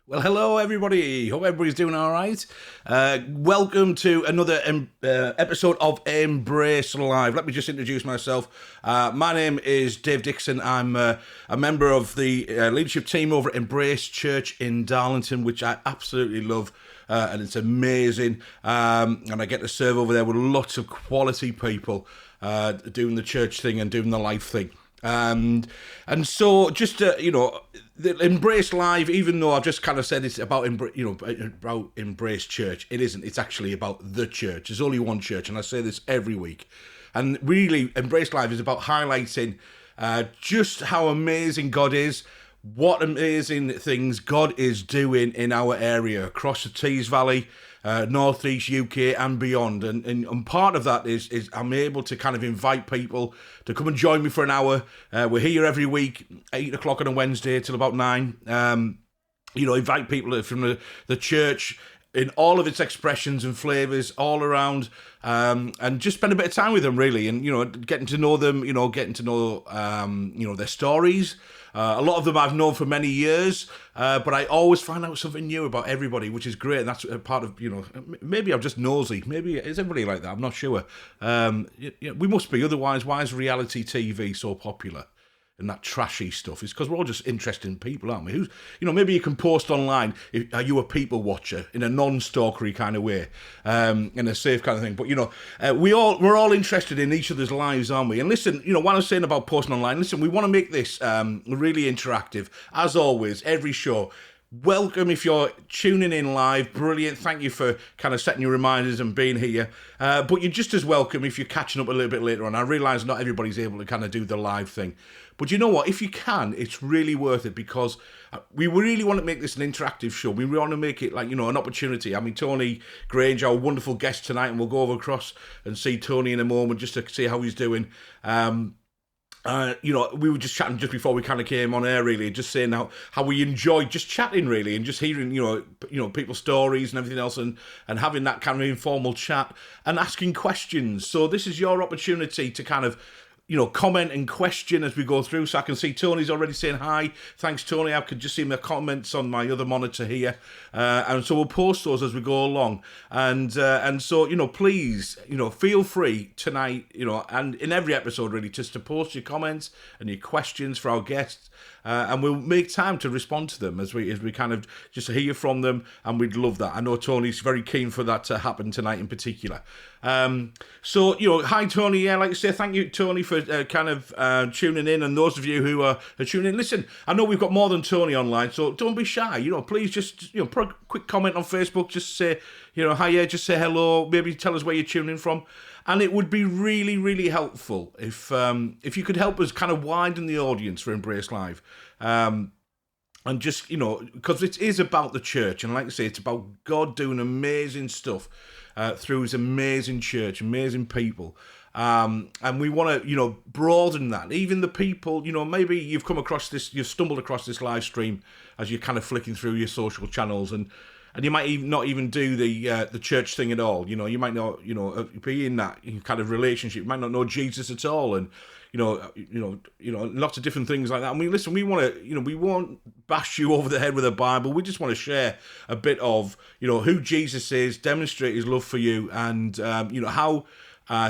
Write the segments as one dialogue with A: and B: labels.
A: Well, hello everybody. Hope everybody's doing all right. Welcome to another episode of Embrace Live. Let me just introduce myself. My name is Dave Dixon. I'm a member of the leadership team over at Embrace Church in Darlington, which I absolutely love. And it's amazing. And I get to serve over there with lots of quality people doing the church thing and doing the life thing. And so just the Embrace Live, even though I've just kind of said it's about about Embrace Church, it isn't. It's actually about the church. There's only one church, and I say this every week. And really, Embrace Live is about highlighting just how amazing God is, what amazing things God is doing in our area across the Tees Valley, Northeast UK and beyond, and part of that is I'm able to kind of invite people to come and join me for an hour. We're here every week, 8 o'clock on a Wednesday till about 9. Invite people from the church in all of its expressions and flavours all around, and just spend a bit of time with them, really, and getting to know them, getting to know their stories. A lot of them I've known for many years, but I always find out something new about everybody, which is great. And that's a part of, maybe I'm just nosy. Maybe is everybody like that? I'm not sure. We must be. Otherwise, why is reality TV so popular? And that trashy stuff is because we're all just interesting people, aren't we? Maybe you can post online. Are you a people watcher in a non-stalkery kind of way, in a safe kind of thing? But we're all interested in each other's lives, aren't we? And listen, what I was saying about posting online. Listen, we want to make this really interactive, as always. Every show. Welcome if you're tuning in live. Brilliant. Thank you for kind of setting your reminders and being here. But you're just as welcome if you're catching up a little bit later on. I realise not everybody's able to kind of do the live thing. But you know what? If you can, it's really worth it because we really want to make this an interactive show. We want to make it like, an opportunity. I mean, Tony Grange, our wonderful guest tonight, and we'll go over across and see Tony in a moment just to see how he's doing. We were just chatting just before we kind of came on air, really, just saying how we enjoyed just chatting, really, and just hearing, people's stories and everything else, and having that kind of informal chat and asking questions. So this is your opportunity to kind of, comment and question as we go through. So I can see Tony's already saying hi. Thanks, Tony. I could just see my comments on my other monitor here. And so we'll post those as we go along. And so, please, feel free tonight, and in every episode, really, just to post your comments and your questions for our guests. And we'll make time to respond to them as we kind of just hear from them, and we'd love that. I know Tony's very keen for that to happen tonight in particular. Hi Tony. Yeah, like I say, thank you, Tony, for tuning in, and those of you who are tuning in. Listen, I know we've got more than Tony online, so don't be shy. Please just put a quick comment on Facebook. Just say hi, just say hello. Maybe tell us where you're tuning from. And it would be really, really helpful if you could help us kind of widen the audience for Embrace Live. And just, because it is about the church. And like I say, it's about God doing amazing stuff through his amazing church, amazing people. And we want to, broaden that. Even the people, maybe you've you've stumbled across this live stream as you're kind of flicking through your social channels, and you might not even do the church thing at all. You might not, be in that kind of relationship. You might not know Jesus at all, and lots of different things like that. I mean, listen, we want to, we won't bash you over the head with a Bible. We just want to share a bit of, who Jesus is, demonstrate his love for you, and how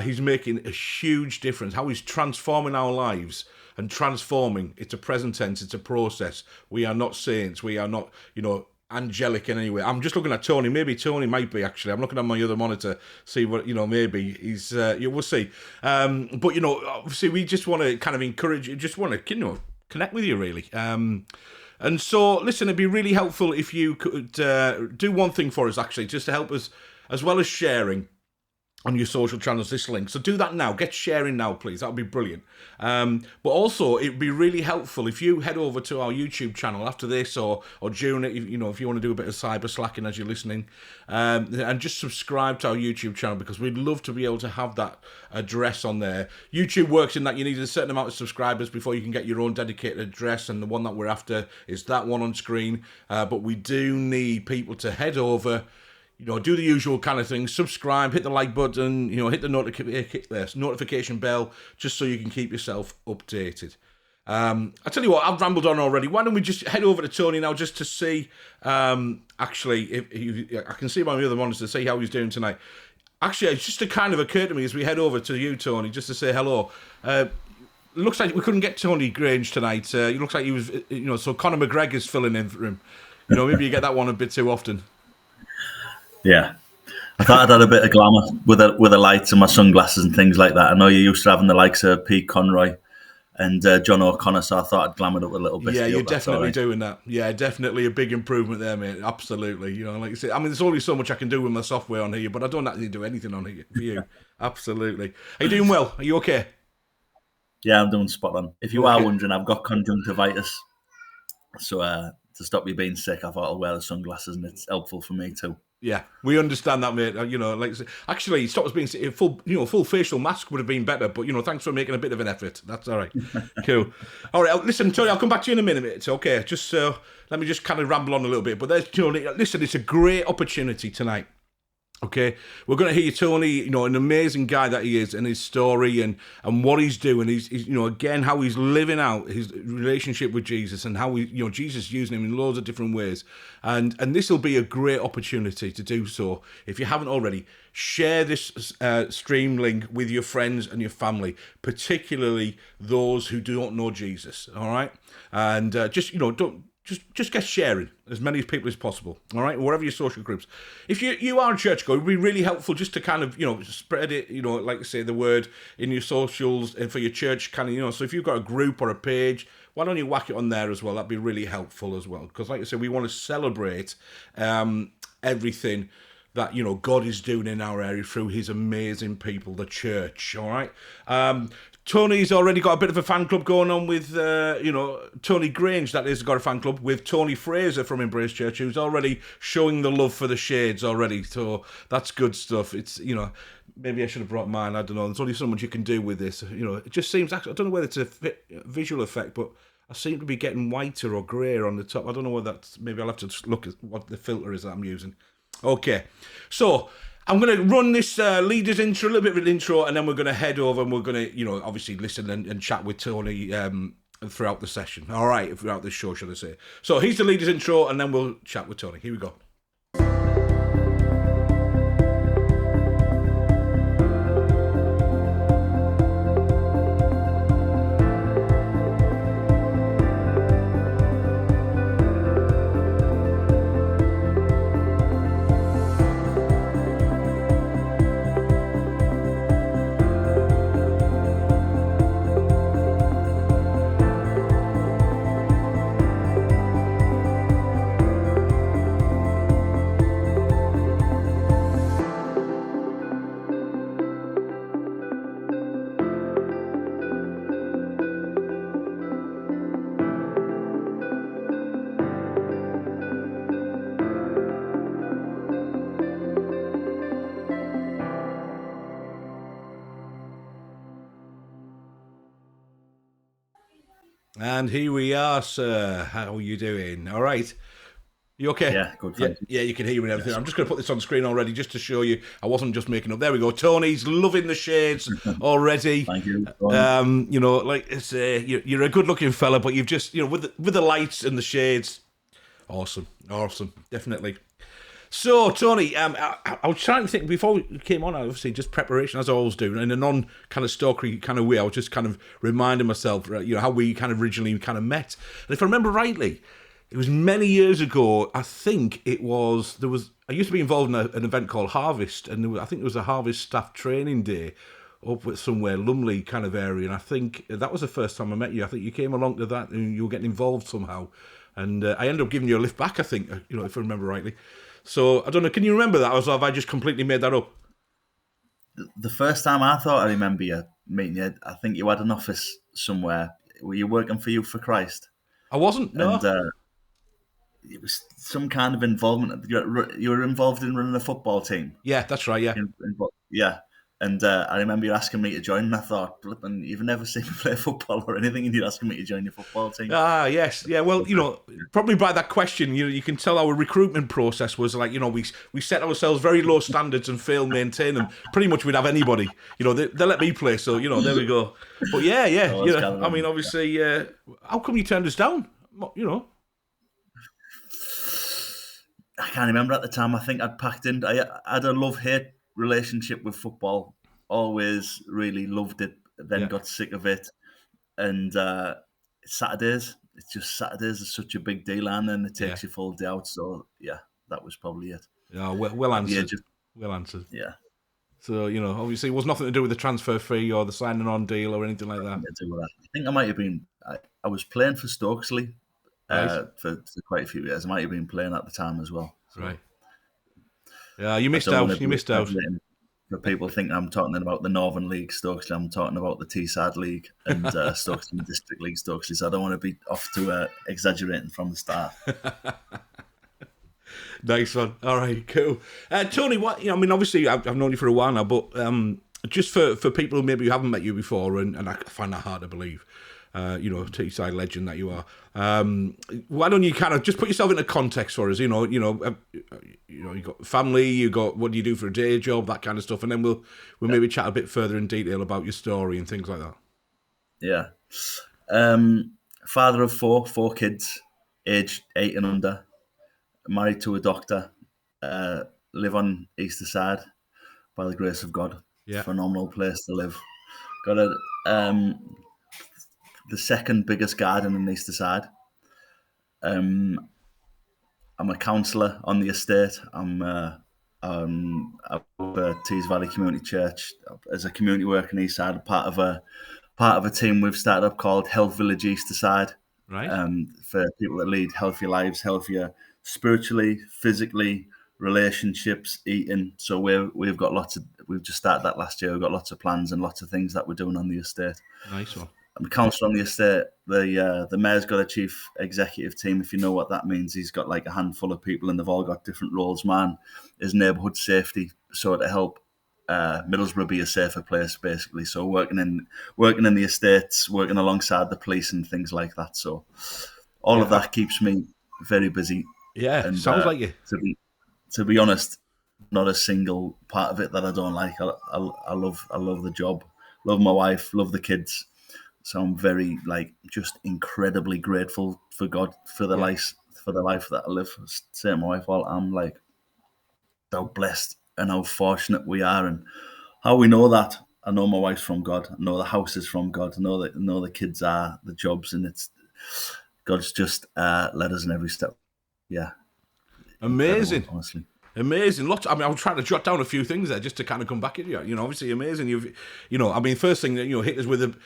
A: he's making a huge difference, how he's transforming our lives. And transforming, it's a present tense, it's a process. We are not saints. We are not, angelic in any way. I'm just looking at Tony. Maybe Tony might be, actually. I'm looking at my other monitor, see what, maybe he's, we'll see. But, obviously we just want to kind of encourage you, just want to, connect with you, really. And so, listen, it'd be really helpful if you could do one thing for us, actually, just to help us, as well as sharing on your social channels, this link. So do that now. Get sharing now, please. That would be brilliant. But also, it would be really helpful if you head over to our YouTube channel after this, or during it, if you want to do a bit of cyber slacking as you're listening, and just subscribe to our YouTube channel, because we'd love to be able to have that address on there. YouTube works in that you need a certain amount of subscribers before you can get your own dedicated address, and the one that we're after is that one on screen. But we do need people to head over, do the usual kind of things, subscribe, hit the like button, hit the notification bell, just so you can keep yourself updated. I tell you what, I've rambled on already. Why don't we just head over to Tony now, just to see, actually, I can see by the other monitor to see how he's doing tonight. Actually, it's just to kind of occur to me as we head over to you, Tony, just to say hello. Looks like we couldn't get Tony Grange tonight. It looks like he was, so Conor McGregor's filling in for him. Maybe you get that one a bit too often.
B: Yeah. I thought I'd had a bit of glamour with the lights and my sunglasses and things like that. I know you're used to having the likes of Pete Conroy and John O'Connor, so I thought I'd glamour it up a little bit.
A: Yeah, you're definitely doing that. Yeah, definitely a big improvement there, mate. Absolutely. Like you say, I mean, there's only so much I can do with my software on here, but I don't actually do anything on here for you. Absolutely. Are you doing well? Are you okay?
B: Yeah, I'm doing spot on. If you are wondering, I've got conjunctivitis. So to stop me being sick, I thought I'll wear the sunglasses, and it's helpful for me too.
A: Yeah, we understand that, mate. Like actually, stop us being full facial mask would have been better, but thanks for making a bit of an effort. That's all right. Cool. All right, listen, Tony, I'll come back to you in a minute. It's okay. Just let me just kind of ramble on a little bit. But there's Tony. Listen, it's a great opportunity tonight. Okay, we're going to hear Tony, an amazing guy that he is, and his story and what he's doing. He's again, how he's living out his relationship with Jesus, and how Jesus using him in loads of different ways. And this will be a great opportunity to do so. If you haven't already, share this stream link with your friends and your family, particularly those who don't know Jesus. All right, and don't. Just get sharing as many people as possible, all right? Wherever your social groups. If you are a churchgoer, it would be really helpful just to kind of, spread it, like I say, the word in your socials and for your church, kind of, so if you've got a group or a page, why don't you whack it on there as well? That'd be really helpful as well. Because like I said, we want to celebrate everything that, God is doing in our area through his amazing people, the church, all right? Tony's already got a bit of a fan club going on with, Tony Grange, that is, got a fan club with Tony Fraser from Embrace Church, who's already showing the love for the shades already. So that's good stuff. It's, maybe I should have brought mine. I don't know. There's only so much you can do with this. It just seems, actually, I don't know whether it's a visual effect, but I seem to be getting whiter or greyer on the top. I don't know whether that's, maybe I'll have to look at what the filter is that I'm using. Okay. So I'm going to run this leaders intro, a little bit of an intro, and then we're going to head over and we're going to, obviously listen and chat with Tony throughout the session. All right, throughout this show, should I say. So here's the leaders intro, and then we'll chat with Tony. Here we go. And here we are, sir. How are you doing? All right. You okay?
B: Yeah, good. Thank you.
A: Yeah, you can hear me and everything. Yes. I'm just going to put this on screen already just to show you. I wasn't just making up. There we go. Tony's loving the shades already.
B: Thank you.
A: Like I say, you're a good-looking fella, but you've just, with the lights and the shades, awesome, definitely. So, Tony, I was trying to think, before we came on, obviously, just preparation, as I always do, in a non-kind of stalkery kind of way, I was just kind of reminding myself, how we kind of originally kind of met. And if I remember rightly, it was many years ago, I think I used to be involved in an event called Harvest, and I think it was a Harvest staff training day up at somewhere, Lumley kind of area, and I think that was the first time I met you. I think you came along to that, and you were getting involved somehow. And I ended up giving you a lift back, I think, if I remember rightly. So, I don't know, can you remember that, or have I just completely made that up?
B: The first time I thought I remember you meeting you, I think you had an office somewhere. Were you working for Youth for Christ?
A: I wasn't, no.
B: And it was some kind of involvement. You were involved in running a football team.
A: Yeah, that's right, yeah.
B: Yeah. And I remember you asking me to join, and I thought, "Flippin', you've never seen me play football or anything, and you're asking me to join your football team."
A: Ah, yes, yeah. Well, probably by that question, you can tell our recruitment process was like, we set ourselves very low standards and failed maintain them. Pretty much, we'd have anybody. They let me play, so there we go. But yeah,
B: I was
A: I mean,
B: gathering.
A: obviously, how come you turned us down?
B: I can't remember at the time. I think I'd packed in. I had a love-hate relationship with football. Always really loved it. Then
A: Yeah,
B: got sick of it. And Saturdays, it's just Saturdays is such a big deal, and then it
A: yeah,
B: takes your full day out. So yeah, that was probably it.
A: yeah. Well
B: At the
A: answered.
B: age of
A: Well answered.
B: yeah,
A: So obviously, it was nothing to do with the transfer fee or the signing on deal or anything like that,
B: nothing to do with that. I think I might have been. I was playing for Stokesley
A: right?
B: for quite a few years. I might have been playing at the time as well. So
A: Right. Yeah, you
B: I
A: missed
B: don't want
A: out.
B: to
A: You
B: be
A: missed out.
B: exaggerating. For people thinking I'm talking about the Northern League Stokesley, I'm talking about the Teesside League and Stokesley District League Stokesley. So I don't want to be off to exaggerating from the start.
A: Nice one. All right, cool. Tony, what? I mean, obviously, I've known you for a while now, but just for people who maybe haven't met you before, and I find that hard to believe. Teesside legend that you are. Why don't you kind of just put yourself into context for us? You got family, you got what do you do for a day job, that kind of stuff, and then we'll maybe chat a bit further in detail about your story and things like that.
B: Yeah. Father of four kids, aged 8 and under, married to a doctor, live on Easterside by the grace of God.
A: Yeah.
B: Phenomenal place to live. Got the second biggest garden in Easterside. I'm a counsellor on the estate. I work at Tees Valley Community Church as a community worker in Eastside, part of a team we've started up called Health Village Easterside,
A: Right.
B: for people that lead healthier lives, healthier spiritually, physically, relationships, eating. So we've just started that last year. We've got lots of plans and lots of things that we're doing on the estate.
A: Nice one.
B: I'm a counsellor on the estate. The mayor's got a chief executive team. If you know what that means, he's got like a handful of people, and they've all got different roles. Man is neighbourhood safety, so to help Middlesbrough be a safer place, basically. So working in the estates, working alongside the police and things like that. So all of
A: Yeah.
B: that keeps me very busy.
A: Yeah.
B: And
A: Sounds like you.
B: to be honest, not a single part of it that I don't like. I love the job, love my wife, love the kids. So I'm very just incredibly grateful for God for the life that I live. Say to my wife, well, I'm how blessed and how fortunate we are, and how we know that. I know my wife's from God. I know the house is from God. I know the kids are the jobs, and it's God's just led us in every step. Yeah, incredible,
A: Amazing.
B: honestly.
A: Amazing. Lots. I mean, I was trying to jot down a few things there just to kind of come back at you. Obviously amazing. I mean, first thing that hit us with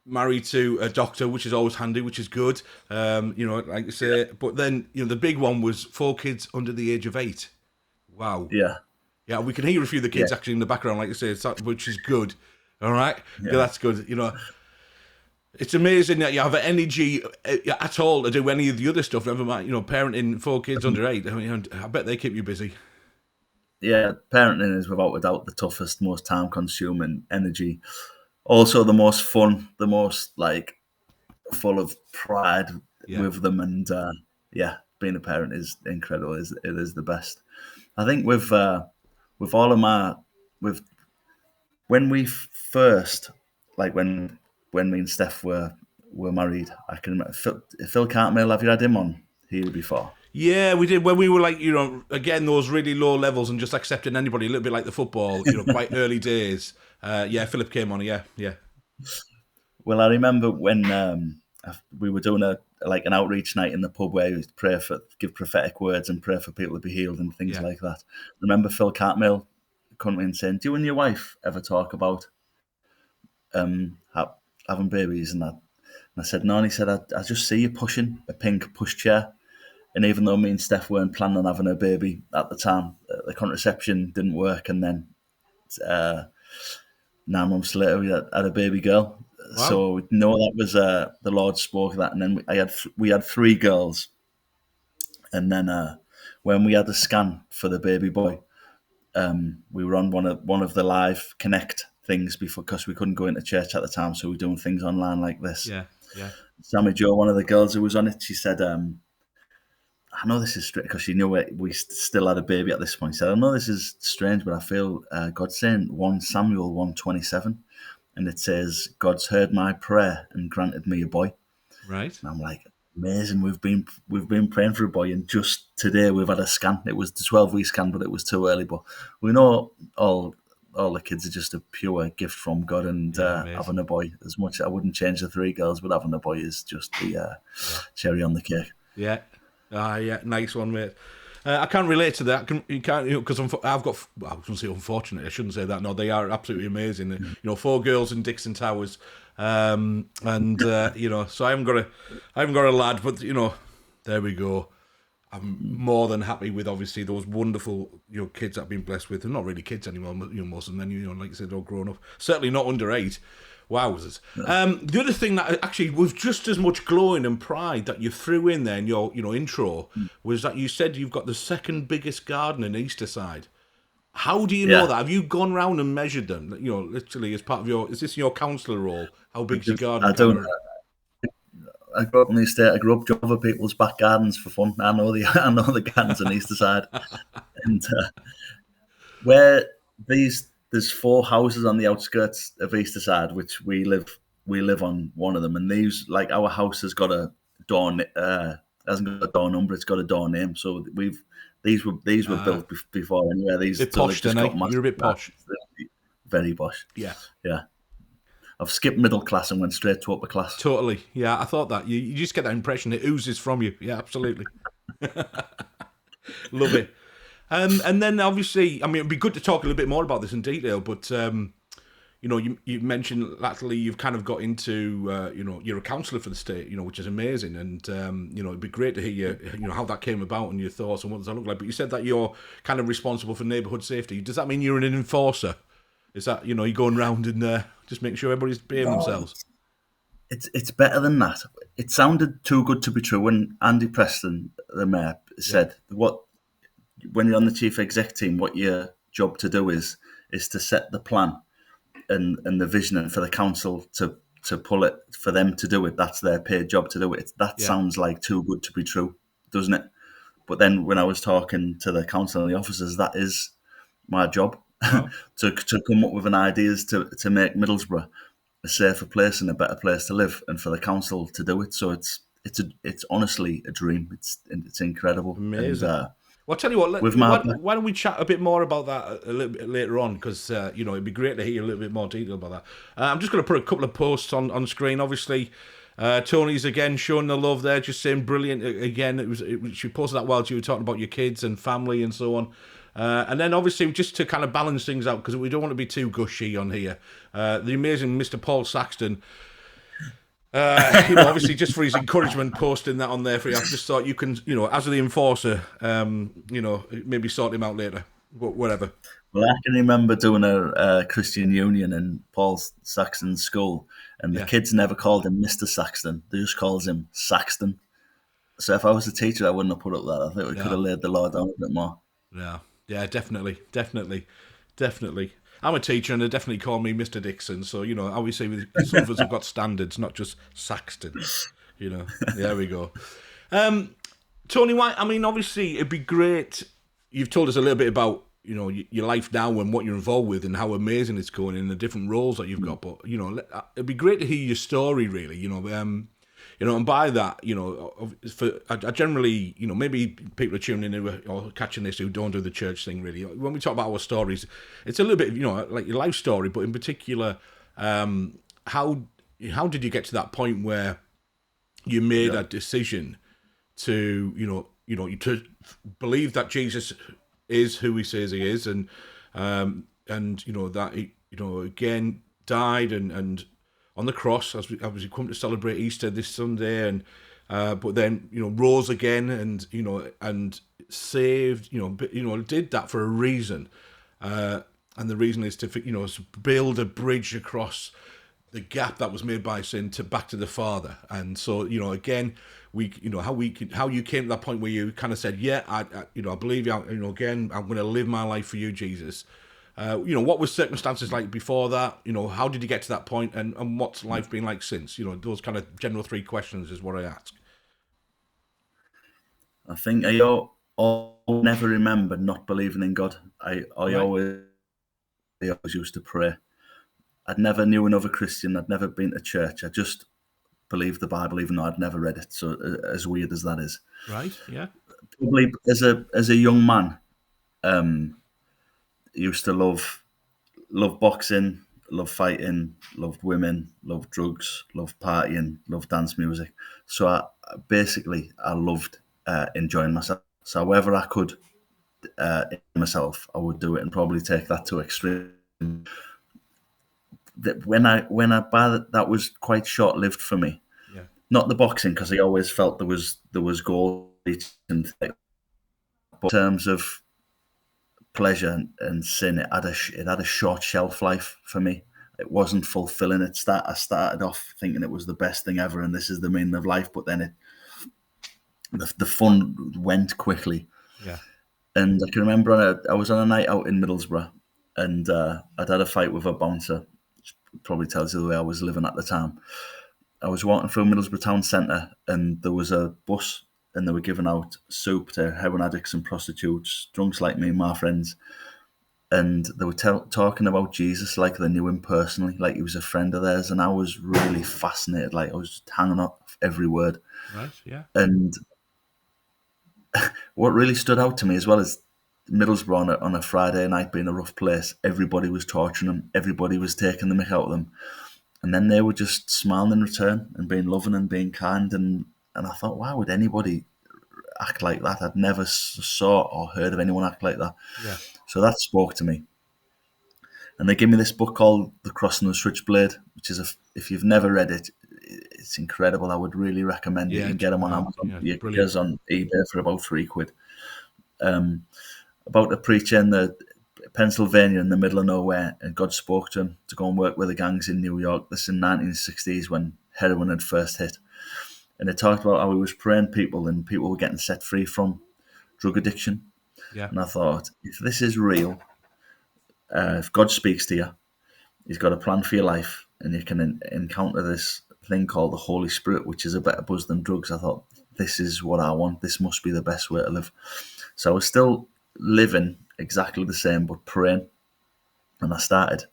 A: married to a doctor, which is always handy, which is good. Like you say. But then the big one was 4 kids under the age of 8. Wow.
B: Yeah,
A: Yeah, we can hear a few of the kids
B: yeah,
A: actually in the background, like you say, which is good. All right. Yeah,
B: yeah.
A: that's good. It's amazing that you have energy at all to do any of the other stuff. Never mind, parenting 4 kids under 8. I mean, I bet they keep you busy.
B: Yeah, parenting is without a doubt the toughest, most time-consuming, energy. Also, the most fun, the most full of pride
A: Yeah.
B: with them, and being a parent is incredible. It is the best. I think with all of with when we first when me and Steph were married, I can remember Phil Cartmill. Have you had him on here before?
A: Yeah, we did when we were again, those really low levels and just accepting anybody, a little bit like the football, quite early days. Philip came on, yeah.
B: Well, I remember when we were doing an outreach night in the pub where we give prophetic words and pray for people to be healed and things like that. I remember Phil Cartmill coming in saying, "Do you and your wife ever talk about having babies and that?" And I said, "No." And he said, I just see you pushing a pink pushchair. And even though me and Steph weren't planning on having a baby at the time, the contraception didn't work. And then 9 months later, we had a baby girl.
A: Wow.
B: So we know that was the Lord spoke that. And then we had 3 girls. And then when we had a scan for the baby boy, we were on one of the live Connect things before, because we couldn't go into church at the time, so we were doing things online like this.
A: Yeah, yeah.
B: Sammy Jo, one of the girls who was on it, she said, I know this is strange, because she knew we still had a baby at this point. She said, I know this is strange, but I feel God's saying 1 Samuel 1:27, and it says, God's heard my prayer and granted me a boy.
A: Right.
B: And I'm like, amazing. We've been praying for a boy, and just today we've had a scan. It was the 12-week scan, but it was too early. But we know all the kids are just a pure gift from God, and having a boy, as much I wouldn't change the 3 girls, but having a boy is just the cherry on the cake.
A: Yeah. Yeah, nice one, mate. I can't relate to that. You can't, because I've got. Well, I was going to say unfortunately. I shouldn't say that. No, they are absolutely amazing. 4 girls in Dixon Towers, and so I haven't got a lad, but there we go. I'm more than happy with obviously those wonderful kids that I've been blessed with. They're not really kids anymore, most of them. Like I said, all grown up. Certainly not under 8. Wowzers. The other thing that actually with just as much glowing and pride that you threw in there in your intro was that you said you've got the second biggest garden in Easterside. How do you know that? Have you gone round and measured them? Literally as part of is this your councillor role? How big's your garden?
B: I don't. I grew up in the estate. I grew up driving people's back gardens for fun. I know the gardens on Easterside, and where there's 4 houses on the outskirts of Easterside, which we live on one of them, and these, like, our house has got a door, hasn't got a door number, it's got a door name. So these were built before anyway. These
A: a bit posh, then, you're a bit posh.
B: Very posh.
A: Yeah.
B: I've skipped middle class and went straight to upper class.
A: Totally. Yeah, I thought that. You just get that impression. It oozes from you. Yeah, absolutely. Love it. And then obviously, I mean, it'd be good to talk a little bit more about this in detail, but you mentioned latterly you've kind of got into you're a counsellor for the state, which is amazing, and it'd be great to hear how that came about and your thoughts and what does that look like. But you said that you're kind of responsible for neighbourhood safety. Does that mean you're an enforcer? Is that you're going around and just making sure everybody's behaving themselves?
B: It's better than that. It sounded too good to be true when Andy Preston, the mayor, said when you're on the chief exec team, what your job to do is to set the plan and the vision for the council to pull it, for them to do it. That's their paid job to do it. That sounds like too good to be true, doesn't it? But then when I was talking to the council and the officers, that is my job. to come up with an ideas to make Middlesbrough a safer place and a better place to live, and for the council to do it. So it's honestly a dream. It's incredible.
A: Amazing. And, well, I'll tell you what, why don't we chat a bit more about that a little bit later on, because it'd be great to hear a little bit more detail about that. I'm just going to put a couple of posts on screen. Obviously, Tony's again showing the love there, just saying brilliant again. She posted that while you were talking about your kids and family and so on. And then obviously just to kind of balance things out, because we don't want to be too gushy on here, the amazing Mr. Paul Saxton, obviously just for his encouragement, posting that on there for you. I just thought you can, as the enforcer, maybe sort him out later, whatever.
B: Well, I can remember doing a Christian Union in Paul Saxton's school, and the kids never called him Mr. Saxton. They just called him Saxton. So if I was a teacher, I wouldn't have put up that. I think we could have laid the law down a bit more.
A: Yeah, definitely. I'm a teacher, and they definitely call me Mr. Dixon. So I always say some of us have got standards, not just Saxton. There we go. Tony White. I mean, obviously, it'd be great. You've told us a little bit about your life now and what you're involved with and how amazing it's going in the different roles that you've got. But it'd be great to hear your story, really. And by that, I generally, maybe people are tuning in or catching this who don't do the church thing, really. When we talk about our stories, it's a little bit, like your life story, but in particular, how did you get to that point where you made that decision to, to believe that Jesus is who he says he is, and that he, again died and on the cross as we come to celebrate Easter this Sunday, and but then rose again and saved, did that for a reason, and the reason is to build a bridge across the gap that was made by sin back to the Father. And so again, how you came to that point where you kind of said, yeah, I believe you. Again, I'm going to live my life for you, Jesus. What was circumstances like before that? How did you get to that point, and what's life been like since? Those kind of general three questions is what I ask.
B: I think I'll never remember not believing in God. I always used to pray. I'd never knew another Christian. I'd never been to church. I just believed the Bible, even though I'd never read it. So as weird as that is,
A: Right? Yeah.
B: probably as a young man, used to love boxing, love fighting, loved women, loved drugs, loved partying, loved dance music. So I loved enjoying myself. So however I could myself, I would do it, and probably take that to extreme. That was quite short lived for me.
A: Yeah.
B: Not the boxing, because I always felt there was goal and things. But in terms of pleasure and sin, it had a short shelf life for me. It wasn't fulfilling. I started off thinking it was the best thing ever, and this is the meaning of life. But then the fun went quickly.
A: Yeah.
B: And I can remember I was on a night out in Middlesbrough, and I'd had a fight with a bouncer, which probably tells you the way I was living at the time. I was walking through Middlesbrough town centre, and there was a bus, and they were giving out soup to heroin addicts and prostitutes, drunks like me and my friends. And they were talking about Jesus like they knew him personally, like he was a friend of theirs. And I was really fascinated. Like I was just hanging off every word.
A: Right. Yeah.
B: And what really stood out to me as well is Middlesbrough on a Friday night being a rough place. Everybody was torturing them. Everybody was taking the mick out of them. And then they were just smiling in return and being loving and being kind. And I thought, why would anybody act like that? I'd never saw or heard of anyone act like that.
A: Yeah.
B: So that spoke to me. And they gave me this book called The Cross and the Switchblade, which is, if you've never read it, it's incredible. I would really recommend it. You can get them on Amazon. You can get on eBay for about £3. About a preacher in Pennsylvania in the middle of nowhere, and God spoke to him to go and work with the gangs in New York. This in the 1960s when heroin had first hit. And it talked about how he was praying people and people were getting set free from drug addiction.
A: Yeah.
B: And I thought, if this is real, if God speaks to you, he's got a plan for your life, and you can encounter this thing called the Holy Spirit, which is a better buzz than drugs. I thought, this is what I want. This must be the best way to live. So I was still living exactly the same, but praying. And I started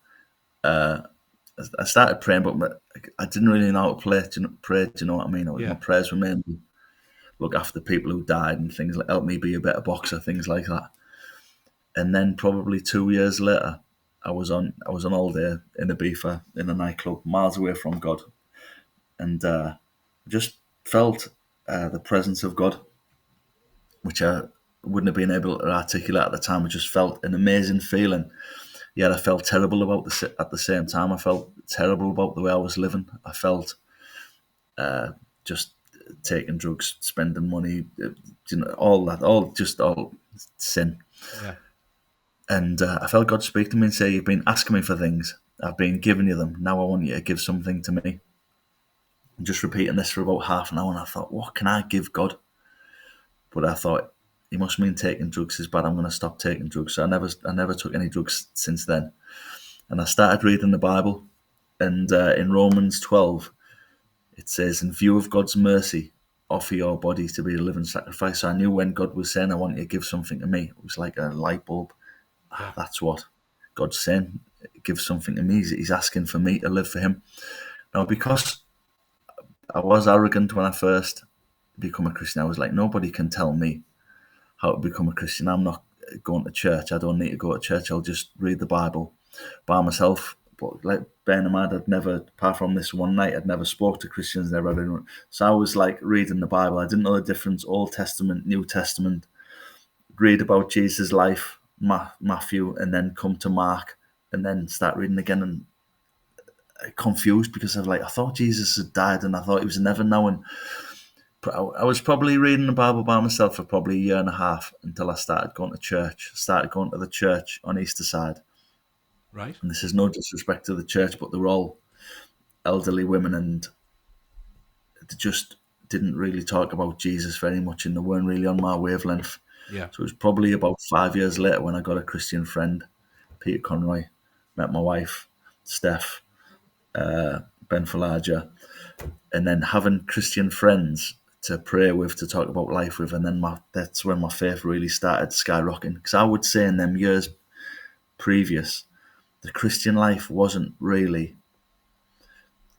B: praying, but I didn't really know how to pray. Do you know what I mean? My prayers were mainly look after people who died and things like help me be a better boxer, things like that. And then probably 2 years later, I was on holiday in Ibiza in a nightclub, miles away from God, and just felt the presence of God, which I wouldn't have been able to articulate at the time. I just felt an amazing feeling. Yet I felt terrible at the same time. I felt terrible about the way I was living. I felt just taking drugs, spending money, all that, all sin.
A: Yeah.
B: And I felt God speak to me and say, you've been asking me for things. I've been giving you them. Now I want you to give something to me. I'm just repeating this for about half an hour, and I thought, what can I give God? But I thought, he must mean taking drugs is bad. I'm going to stop taking drugs. So I never took any drugs since then. And I started reading the Bible. And in Romans 12, it says, in view of God's mercy, offer your body to be a living sacrifice. So I knew when God was saying, I want you to give something to me, it was like a light bulb.
A: Yeah.
B: That's what God's saying. Give something to me. He's asking for me to live for him. Now, because I was arrogant when I first become a Christian, I was like, nobody can tell me how to become a Christian. I'm not going to church. I don't need to go to church. I'll just read the Bible by myself. But like bearing in mind, I'd never, apart from this one night, I'd never spoke to Christians. Never had anyone. So I was like reading the Bible. I didn't know the difference. Old Testament, New Testament. Read about Jesus' life, Matthew, and then come to Mark, and then start reading again. And confused because I thought Jesus had died, and I thought he was never known. I was probably reading the Bible by myself for probably a year and a half until I started going to church. Started going to the church on Easter side.
A: Right.
B: And this is no disrespect to the church, but they were all elderly women, and didn't really talk about Jesus very much, and they weren't really on my wavelength.
A: Yeah.
B: So it was probably about 5 years later when I got a Christian friend, Peter Conroy, met my wife, Steph, Ben Falaja, and then having Christian friends to pray with, to talk about life with, and then that's when my faith really started skyrocketing. Because I would say in them years previous, the Christian life wasn't really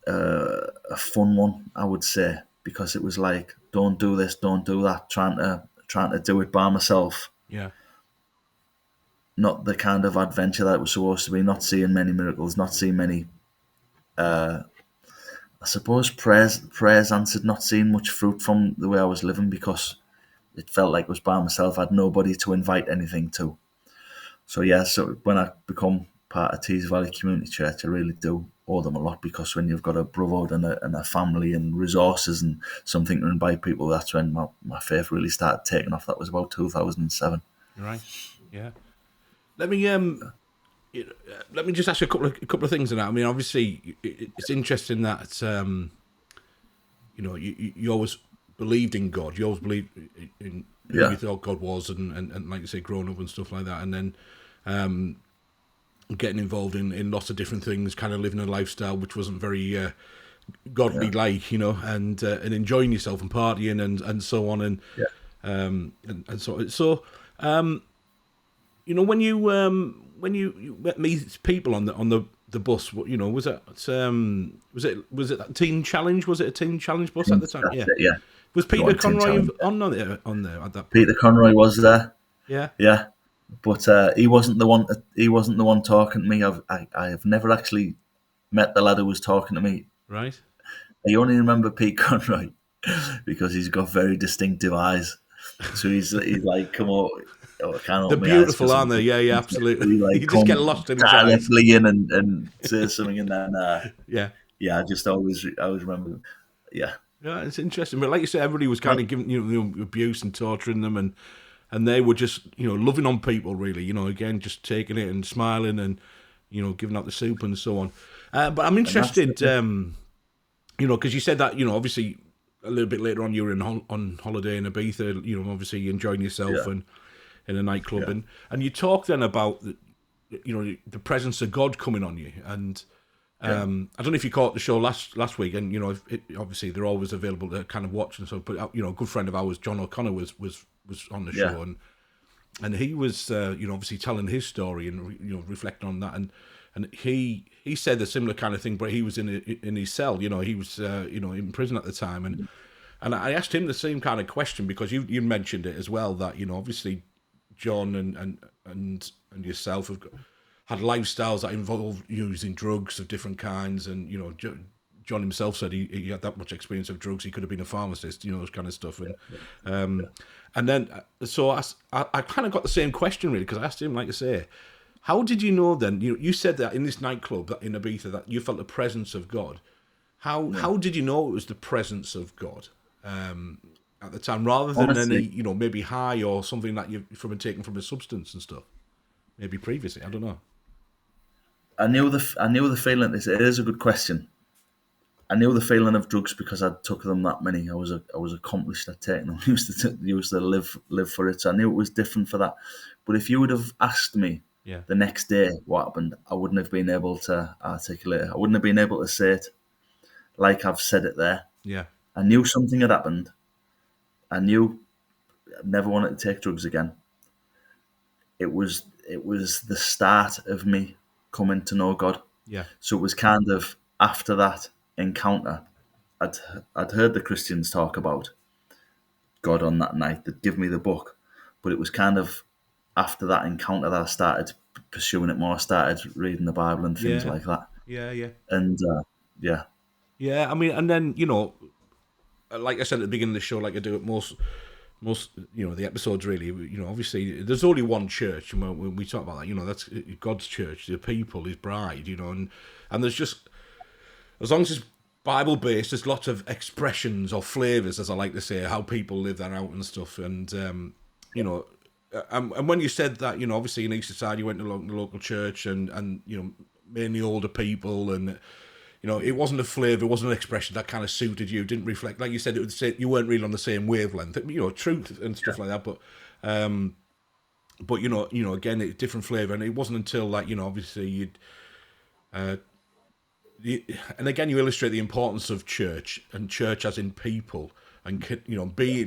B: a fun one, I would say, because it was like, don't do this, don't do that, trying to do it by myself.
A: Yeah.
B: Not the kind of adventure that it was supposed to be. Not seeing many miracles, not seeing many. I suppose prayers answered. Not seeing much fruit from the way I was living because it felt like it was by myself. I had nobody to invite anything to. So yeah, so when I become part of Tees Valley Community Church, I really do owe them a lot, because when you've got a brotherhood and a family and resources and something to invite people, that's when my faith really started taking off. That was about 2007.
A: Right. Yeah. Let me let me just ask you a couple of things on that. I mean, obviously, it's interesting that you always believed in God. You always believed in who
B: Yeah.
A: you thought God was, and like you say, growing up and stuff like that, and then getting involved in lots of different things, kind of living a lifestyle which wasn't very godly like, and enjoying yourself and partying and so on, and
B: Yeah.
A: and so when you met these people on the bus, was it that teen challenge? Was it a teen challenge bus at the time? Yeah.
B: Yeah.
A: Was
B: Go
A: Peter
B: on, Teen
A: Conroy
B: Challenge.
A: on there at that point?
B: Peter Conroy was there.
A: Yeah.
B: Yeah, but he wasn't the one. He wasn't the one talking to me. I have never actually met the lad who was talking to me.
A: Right.
B: I only remember Pete Conroy because he's got very distinctive eyes. So he's like, come on, I can't
A: They're
B: open my eyes
A: beautiful, aren't they? Yeah, absolutely.
B: he like
A: You just get
B: come
A: lost in his eyes.
B: directly in and say something, and then
A: Yeah.
B: I just always remember. Yeah,
A: Yeah, it's interesting. But like you said, everybody was kind of giving the abuse and torturing them, and they were just loving on people, really. Again, just taking it and smiling and giving out the soup and so on. But I'm interested, because you said that obviously a little bit later on you were on holiday in Ibiza, obviously enjoying yourself
B: Yeah.
A: and in a nightclub,
B: Yeah.
A: and you talked then about the presence of God coming on you, and I don't know if you caught the show last week, and obviously they're always available to kind of watch and so. But a good friend of ours, John O'Connor, was on the show, and he was obviously telling his story and reflecting on that, and he said a similar kind of thing, but he was in his cell, he was in prison at the time, and I asked him the same kind of question, because you mentioned it as well, that obviously John and yourself have had lifestyles that involve using drugs of different kinds, and John himself said he had that much experience of drugs, he could have been a pharmacist, those kind of stuff, and then so I kind of got the same question, really, because I asked him, like I say, how did you know then? You said that in this nightclub that in Ibiza that you felt the presence of God. How did you know it was the presence of God at the time, rather than
B: honestly,
A: any maybe high or something that you've taken from a substance and stuff? Maybe previously, I don't know.
B: I knew the feeling. It is a good question. I knew the feeling of drugs because I took them that many. I was accomplished at taking them. Used to live for it. So I knew it was different for that. But if you would have asked me
A: Yeah.
B: the next day what happened, I wouldn't have been able to articulate it. I wouldn't have been able to say it like I've said it there.
A: Yeah.
B: I knew something had happened. I knew I never wanted to take drugs again. It was the start of me coming to know God.
A: Yeah.
B: So it was kind of after that encounter, I'd heard the Christians talk about God on that night. They'd give me the book, but it was kind of after that encounter that I started pursuing it more. I started reading the Bible and things like that.
A: Yeah. Yeah.
B: And yeah,
A: Yeah. I mean, and then like I said at the beginning of the show, like I do at most the episodes, really, obviously there's only one church, and when we talk about that, that's God's church, the people, his bride, and there's just, as long as it's Bible based, there's lots of expressions or flavors, as I like to say, how people live that out and stuff, and and when you said that, obviously in Easter Side you went to the local church, and mainly older people, and it wasn't a flavour, it wasn't an expression that kind of suited you, didn't reflect, like you said, you weren't really on the same wavelength, truth and stuff like that. But again, it's different flavour, and it wasn't until like obviously and again, you illustrate the importance of church, and church as in people, and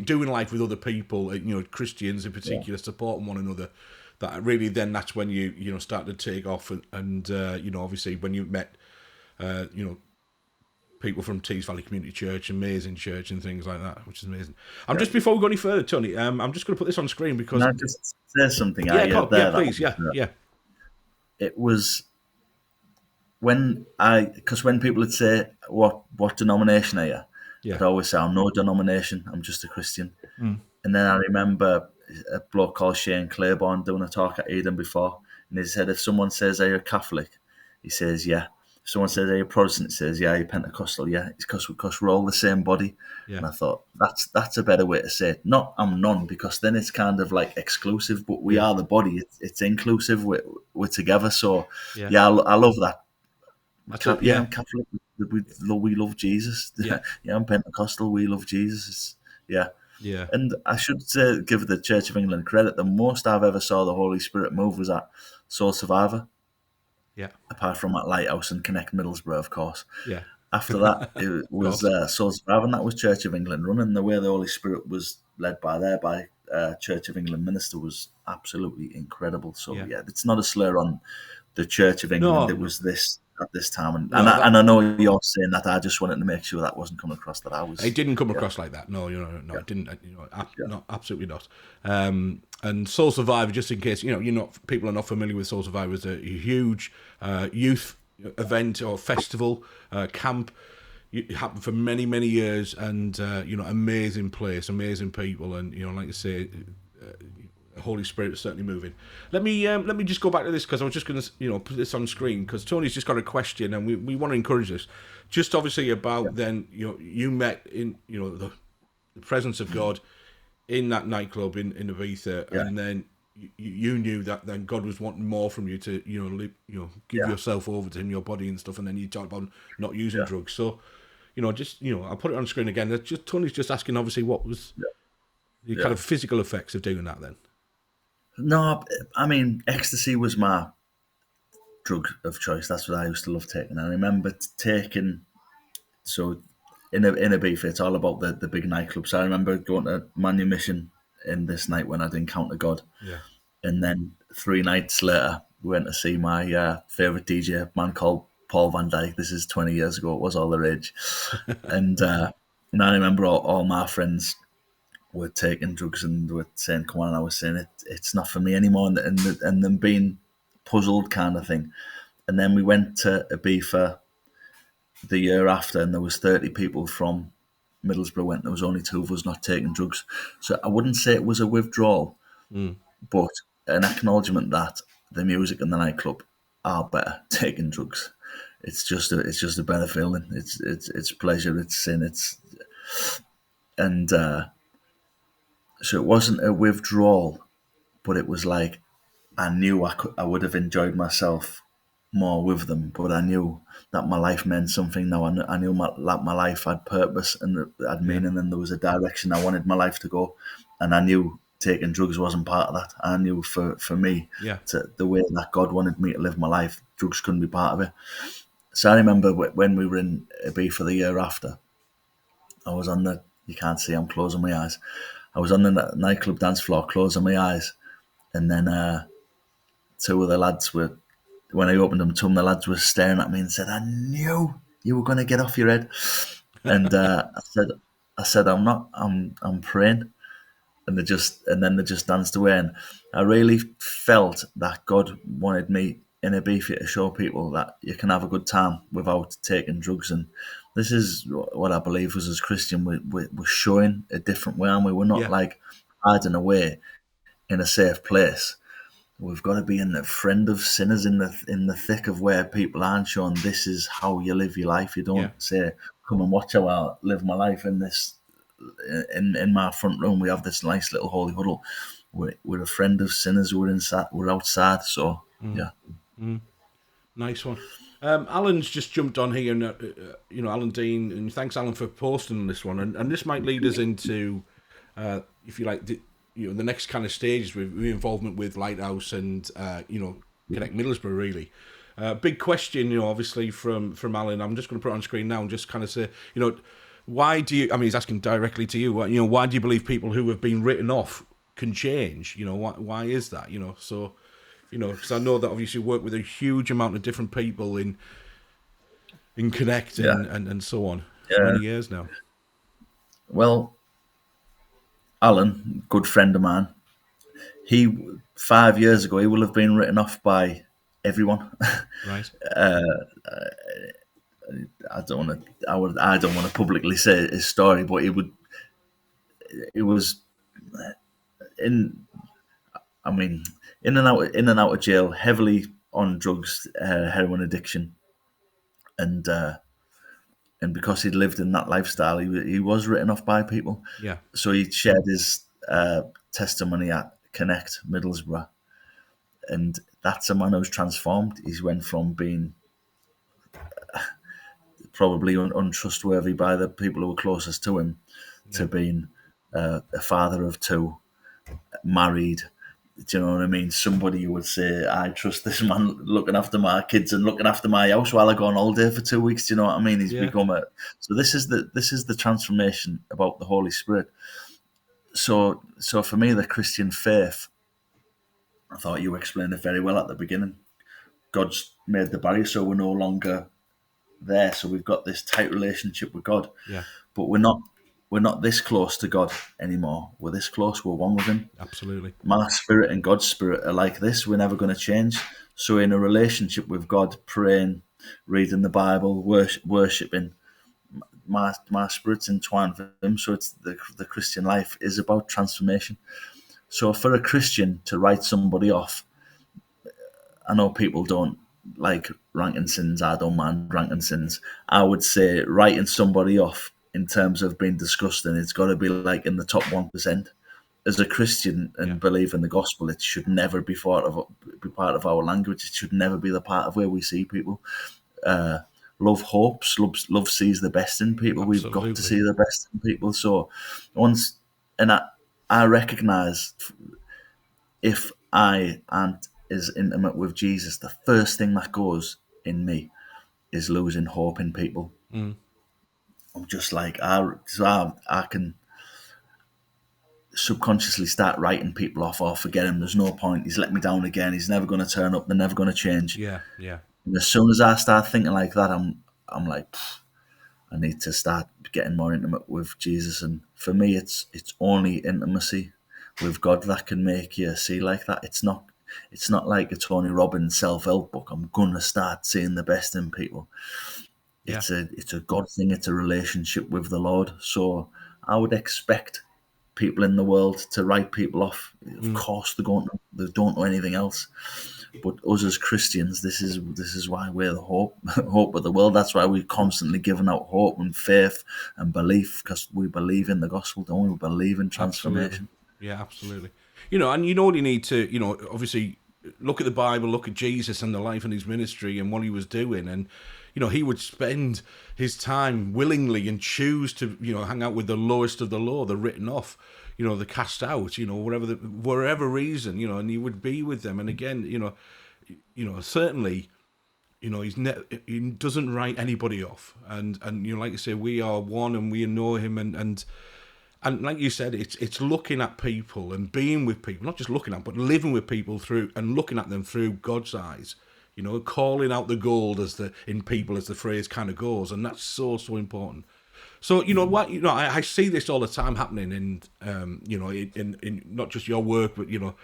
A: doing life with other people, Christians in particular, supporting one another. That really, that's when you started to take off, and obviously when you met people from Tees Valley Community Church, Amazing Church, and things like that, which is amazing. Just before we go any further, Tony, I'm just going to put this on screen because
B: can I just say something?
A: Please, yeah.
B: It was when people would say, what denomination are you?
A: Yeah.
B: I'd always say, I'm no denomination, I'm just a Christian. And then I remember a bloke called Shane Claiborne doing a talk at Eden before, and he said, if someone says, are you Catholic? He says, yeah. If someone says, are you Protestant? He says, yeah. Are you Pentecostal? Yeah. It's because we're all the same body. Yeah. And I thought, that's a better way to say it. Not I'm none, because then it's kind of like exclusive, but we are the body. It's inclusive. We're together. So, I love that. I'm Catholic. We love Jesus. Yeah. I'm Pentecostal. We love Jesus. Yeah. And I should give the Church of England credit. The most I've ever saw the Holy Spirit move was at Soul Survivor.
A: Yeah.
B: Apart from at Lighthouse and Connect Middlesbrough, of course.
A: Yeah.
B: After that, it was Soul Survivor, and that was Church of England running. The way the Holy Spirit was led by Church of England minister was absolutely incredible. So, it's not a slur on the Church of England. It was this at this time. And I know you're saying that. I just wanted to make sure that wasn't coming across that I was...
A: It didn't come across like that. No, it didn't. No, absolutely not. And Soul Survivor, just in case, people are not familiar with Soul Survivor, is a huge youth event or festival, camp. It happened for many, many years, and, amazing place, amazing people, and, like I say... Holy Spirit is certainly moving. Let me just go back to this, because I was just going to put this on screen, because Tony's just got a question, and we want to encourage this. Just obviously about then you met in the presence of God in that nightclub in Ibiza, and then you knew that then God was wanting more from you to give yourself over to Him, your body and stuff, and then you talked about not using drugs. So I'll put it on screen again. Tony's just asking obviously what was the kind of physical effects of doing that then.
B: No, I mean, ecstasy was my drug of choice. That's what I used to love taking. I remember taking, so in Ibiza, it's all about the big nightclubs. So I remember going to Manumission in this night when I'd encountered God. Yeah. And then 3 nights later, we went to see my favourite DJ, a man called Paul Van Dyke. This is 20 years ago. It was all the rage. And I remember all my friends were taking drugs and were saying, come on, and I was saying, it's not for me anymore, and them being puzzled kind of thing. And then we went to Ibiza the year after, and there was 30 people from Middlesbrough went. There was only 2 of us not taking drugs. So I wouldn't say it was a withdrawal, but an acknowledgement that the music and the nightclub are better taking drugs. It's just a better feeling. It's pleasure. It's sin. So it wasn't a withdrawal, but it was like I knew I would have enjoyed myself more with them, but I knew that my life meant something now. I knew my life had purpose and had meaning, and there was a direction I wanted my life to go. And I knew taking drugs wasn't part of that. I knew for me, the way that God wanted me to live my life, drugs couldn't be part of it. So I remember when we were in Ibiza the year after, I was on you can't see, I'm closing my eyes. I was on the nightclub dance floor, closing my eyes, and then 2 of the lads were, when I opened them to them, the lads were staring at me and said, "I knew you were going to get off your head." And I said, "I'm not. I'm praying." And then they just danced away. And I really felt that God wanted me in Ibiza to show people that you can have a good time without taking drugs. And this is what I believe was, as Christian, we're showing a different way, and we're not like hiding away in a safe place. We've got to be in the friend of sinners, in the thick of where people aren't showing this is how you live your life. You don't say, "Come and watch how I live my life in this." In my front room, we have this nice little holy huddle. We're a friend of sinners. We're outside. So
A: nice one. Alan's just jumped on here, and Alan Dean, and thanks Alan for posting this one, and this might lead us into, if you like, the next kind of stages with involvement with Lighthouse and Connect Middlesbrough really. Big question, obviously from Alan. I'm just going to put it on screen now and just kind of say, why do you? I mean, he's asking directly to you. Why do you believe people who have been written off can change? Why is that? So. Because I know that obviously you work with a huge amount of different people in Connect and so on for many years now.
B: Well, Alan, good friend of mine, 5 years ago he will have been written off by everyone.
A: Right.
B: I don't want to publicly say his story, but it was in and out of jail, heavily on drugs, heroin addiction, and because he'd lived in that lifestyle, he was written off by people.
A: Yeah.
B: So he shared his testimony at Connect Middlesbrough, and that's a man who's transformed. He's went from being probably untrustworthy by the people who were closest to him to being a father of two, married. Do you know what I mean? Somebody who would say, I trust this man looking after my kids and looking after my house while I go on holiday for 2 weeks. Do you know what I mean? He's become so this is the transformation about the Holy Spirit. So for me, the Christian faith, I thought you explained it very well at the beginning. God's made the barrier so we're no longer there. So we've got this tight relationship with God.
A: Yeah.
B: But we're not this close to God anymore. We're this close. We're one with Him.
A: Absolutely.
B: My spirit and God's spirit are like this. We're never going to change. So in a relationship with God, praying, reading the Bible, worshiping, my spirit's entwined with Him. So it's the Christian life is about transformation. So for a Christian to write somebody off, I know people don't like ranking sins. I don't mind ranking sins. I would say writing somebody off in terms of being disgusting, it's got to be like in the top 1%. As a Christian and believe in the gospel, it should never be part of our language. It should never be the part of where we see people. Love hopes, love sees the best in people.
A: Absolutely.
B: We've got to see the best in people. So I recognise if I aren't as intimate with Jesus, the first thing that goes in me is losing hope in people.
A: Mm.
B: I'm just like, I can subconsciously start writing people off or forget him. There's no point. He's let me down again. He's never going to turn up. They're never going to change.
A: Yeah.
B: And as soon as I start thinking like that, I'm like, I need to start getting more intimate with Jesus. And for me, it's only intimacy with God that can make you see like that. It's not like a Tony Robbins self-help book. I'm gonna start seeing the best in people.
A: Yeah.
B: It's a God thing. It's a relationship with the Lord. So I would expect people in the world to write people off. Of course, they don't know anything else. But us as Christians, this is why we're the hope of the world. That's why we're constantly giving out hope and faith and belief, because we believe in the gospel, don't we? We believe in transformation.
A: Absolutely. Yeah, absolutely. And you only need to, obviously look at the Bible, look at Jesus and the life and his ministry and what he was doing. And, he would spend his time willingly and choose to, hang out with the lowest of the low, the written off, the cast out, whatever reason, and he would be with them. And again, certainly, he doesn't write anybody off. And like you say, we are one and we know him. And like you said, it's looking at people and being with people, not just looking at, but living with people through and looking at them through God's eyes. Calling out the gold in people, as the phrase kind of goes, and that's so important. So I see this all the time happening in in not just your work, but the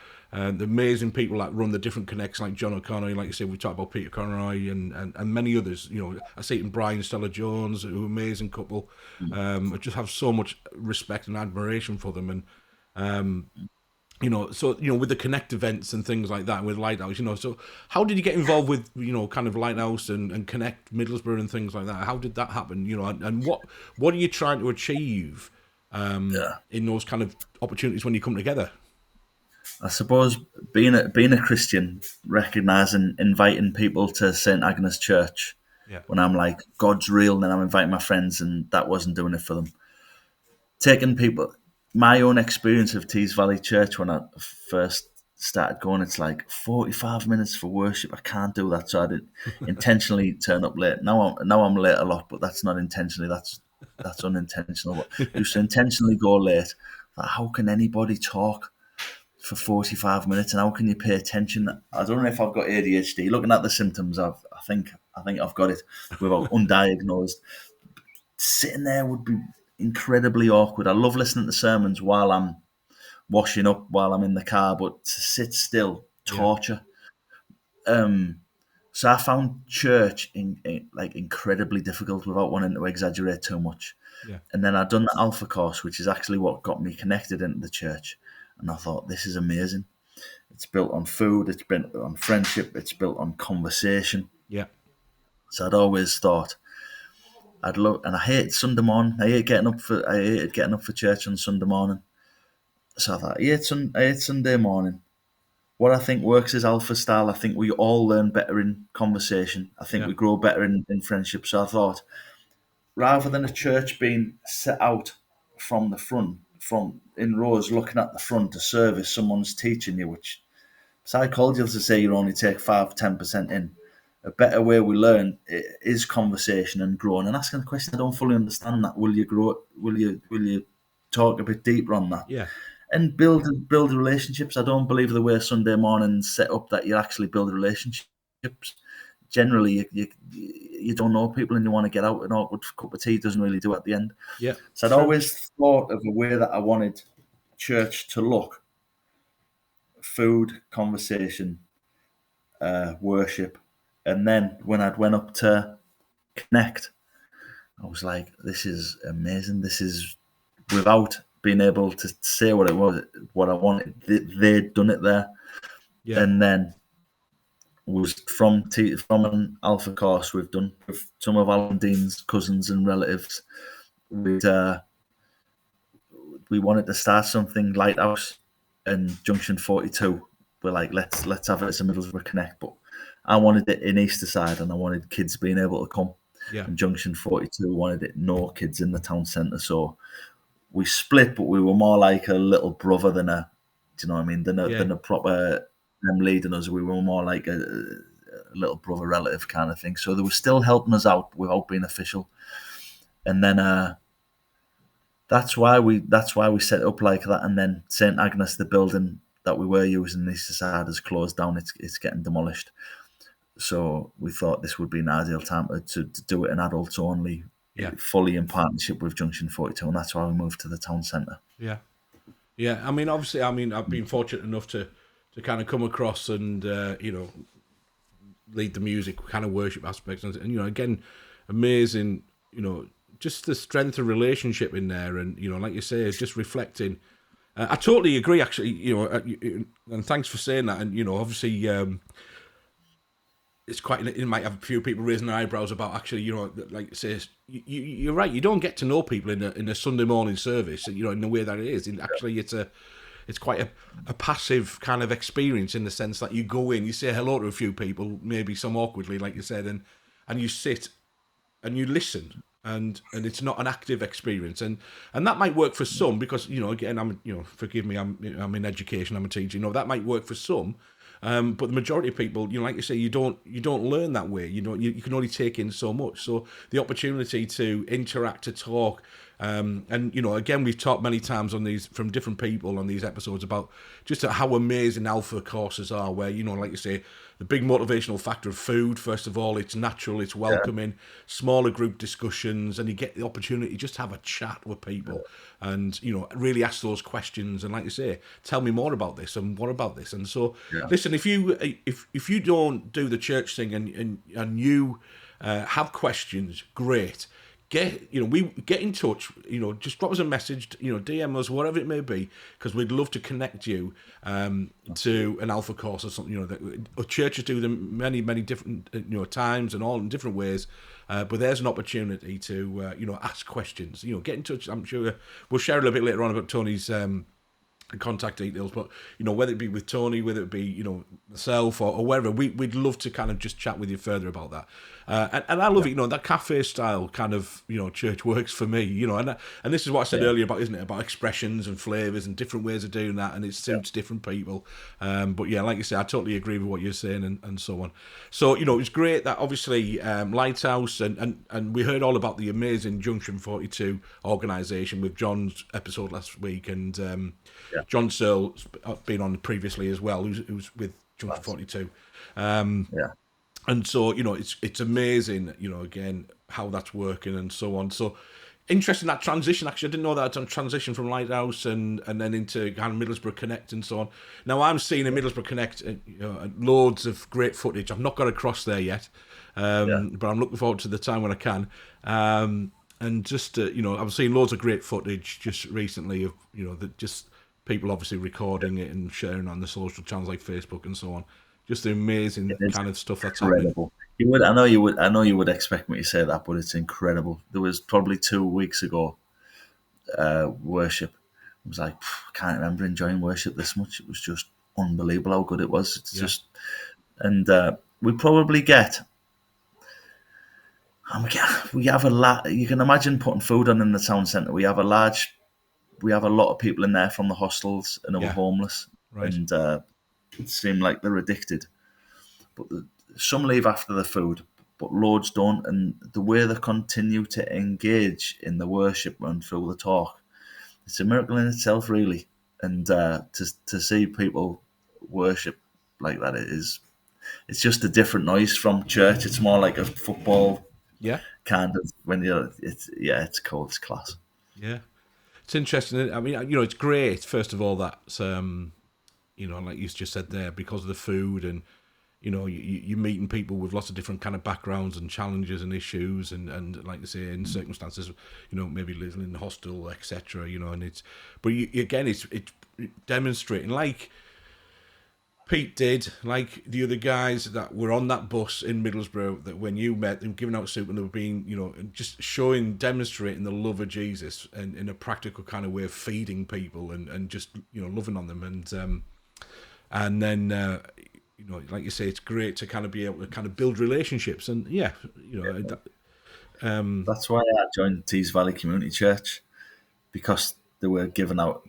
A: amazing people that run the different connects, like John O'Connor, like you said, we talked about Peter Conroy and many others. I see it in Brian Stella Jones, who amazing couple. I just have so much respect and admiration for them, and with the Connect events and things like that, with Lighthouse, so how did you get involved with, kind of Lighthouse and Connect Middlesbrough and things like that? How did that happen? And what are you trying to achieve in those kind of opportunities when you come together?
B: I suppose being a Christian, recognizing inviting people to St Agnes Church
A: Yeah.
B: when I'm like God's real, and then I'm inviting my friends, and that wasn't doing it for them. Taking people, my own experience of Tees Valley Church when I first started going, it's like 45 minutes for worship. I can't do that, so I did intentionally turn up late. Now I'm late a lot, but that's not intentionally. That's unintentional. But just intentionally go late. Like, how can anybody talk for 45 minutes, and how can you pay attention? I don't know if I've got ADHD. Looking at the symptoms, I think I've got it without undiagnosed. Sitting there would be incredibly awkward. I love listening to sermons while I'm washing up, while I'm in the car, but to sit still,
A: Yeah.
B: torture. So I found church like incredibly difficult without wanting to exaggerate too much.
A: Yeah.
B: And then I'd done the Alpha course, which is actually what got me connected into the church. And I thought, this is amazing. It's built on food, it's built on friendship, it's built on conversation.
A: Yeah.
B: So I'd always thought I'd love, and I hate Sunday morning. I hated getting up for church on Sunday morning. So I thought, I hate Sunday morning. What I think works is Alpha style. I think we all learn better in conversation. I think
A: Yeah.
B: we grow better in friendship. So I thought, rather than a church being set out from the front, from in rows looking at the front to service, someone's teaching you, which psychology will say you only take 5-10% in. A better way we learn is conversation and growing and asking a question. I don't fully understand that. Will you grow? Will you talk a bit deeper on that?
A: Yeah.
B: And build relationships. I don't believe the way Sunday morning's set up that you actually build relationships. Generally, you don't know people and you want to get out. An awkward cup of tea doesn't really do at the end.
A: Yeah.
B: So I'd always thought of a way that I wanted church to look: food, conversation, worship, and then when I'd went up to connect, I was like, "This is amazing. This is," without being able to say what it was, what I wanted. They'd done it there,
A: Yeah.
B: and then was from an Alpha course we've done with some of Alan Dean's cousins and relatives. We wanted to start something Lighthouse and Junction 42. We're like, let's have it as a Middlesbrough Connect, but I wanted it in Easterside, and I wanted kids being able to come.
A: Yeah.
B: And Junction 42 wanted it no kids in the town centre, so we split, but we were more like a little brother than a, do you know what I mean? Than a proper them leading us. We were more like a little brother relative kind of thing. So they were still helping us out without being official. And then that's why we set it up like that. And then St Agnes, the building that we were using in Easterside, has closed down. It's getting demolished. So we thought this would be an ideal time to do it in adults only.
A: Yeah.
B: Fully in partnership with Junction 42, and that's why we moved to the town centre.
A: Yeah. Yeah. I mean, obviously, I've been fortunate enough to kind of come across and, lead the music kind of worship aspects. And, again, amazing, just the strength of relationship in there. And, like you say, it's just reflecting. I totally agree, actually, and thanks for saying that. And, obviously, it's quite. It might have a few people raising their eyebrows about actually, like it says, you're right. You don't get to know people in a Sunday morning service, in the way that it is. And actually, it's quite a passive kind of experience in the sense that you go in, you say hello to a few people, maybe some awkwardly, like you said, and you sit and you listen. And it's not an active experience, and that might work for some because again forgive me, I'm in education, I'm a teacher, that might work for some. But the majority of people, like you say, you don't learn that way. You can only take in so much. So the opportunity to interact, to talk, and again, we've talked many times on these from different people on these episodes about just how amazing Alpha courses are. Where like you say, the big motivational factor of food. First of all, it's natural, it's welcoming, smaller group discussions, and you get the opportunity just to have a chat with people, and really ask those questions. And like you say, tell me more about this and what about this. And so, listen, if you don't do the church thing and you have questions, great. Get in touch. Just drop us a message. DM us, whatever it may be, because we'd love to connect you to an Alpha course or something. That churches do them many different times and all in different ways. But there's an opportunity to ask questions. Get in touch. I'm sure we'll share a little bit later on about Tony's contact details, but whether it be with Tony, whether it be myself or wherever, we'd love to kind of just chat with you further about that. And I love it, that cafe style kind of church works for me, and this is what I said earlier about, isn't it, about expressions and flavors and different ways of doing that, and it suits different people. But yeah, like you say, I totally agree with what you're saying and so on. So it's great that obviously Lighthouse and we heard all about the amazing Junction 42 organisation with John's episode last week, and John Searle's been on previously as well, who's with Junction 42. And so, it's amazing, again, how that's working and so on. So, interesting that transition. Actually, I didn't know that on transition from Lighthouse and then into kind of Middlesbrough Connect and so on. Now, I'm seeing in Middlesbrough Connect loads of great footage. I've not got across there yet, but I'm looking forward to the time when I can. And just, I've seen loads of great footage just recently of, that just people obviously recording it and sharing on the social channels like Facebook and so on. Just the amazing kind of stuff that's
B: incredible.
A: happening.
B: I know you would expect me to say that, but it's incredible. There was probably 2 weeks ago, worship. I was like, I can't remember enjoying worship this much. It was just unbelievable how good it was. It's just, and we probably get. We have a lot. You can imagine putting food on in the town centre. We have a lot of people in there from the hostels and who are homeless, and it seemed like they're addicted. But some leave after the food, but loads don't. And the way they continue to engage in the worship and through the talk, it's a miracle in itself, really. And to see people worship like that, it's just a different noise from church. It's more like a football, kind of. It's cool. It's class.
A: Yeah, it's interesting. I mean, it's great. First of all, that like you just said there, because of the food and. You're meeting people with lots of different kind of backgrounds and challenges and issues and like you say, in circumstances, maybe living in the hostel, etc. And it's, but it's demonstrating like Pete did, like the other guys that were on that bus in Middlesbrough, that when you met them, giving out soup and they were being, just demonstrating the love of Jesus and in a practical kind of way of feeding people and just, loving on them. And then, like you say, it's great to kind of be able to kind of build relationships, and
B: that's why I joined Tees Valley Community Church, because they were giving out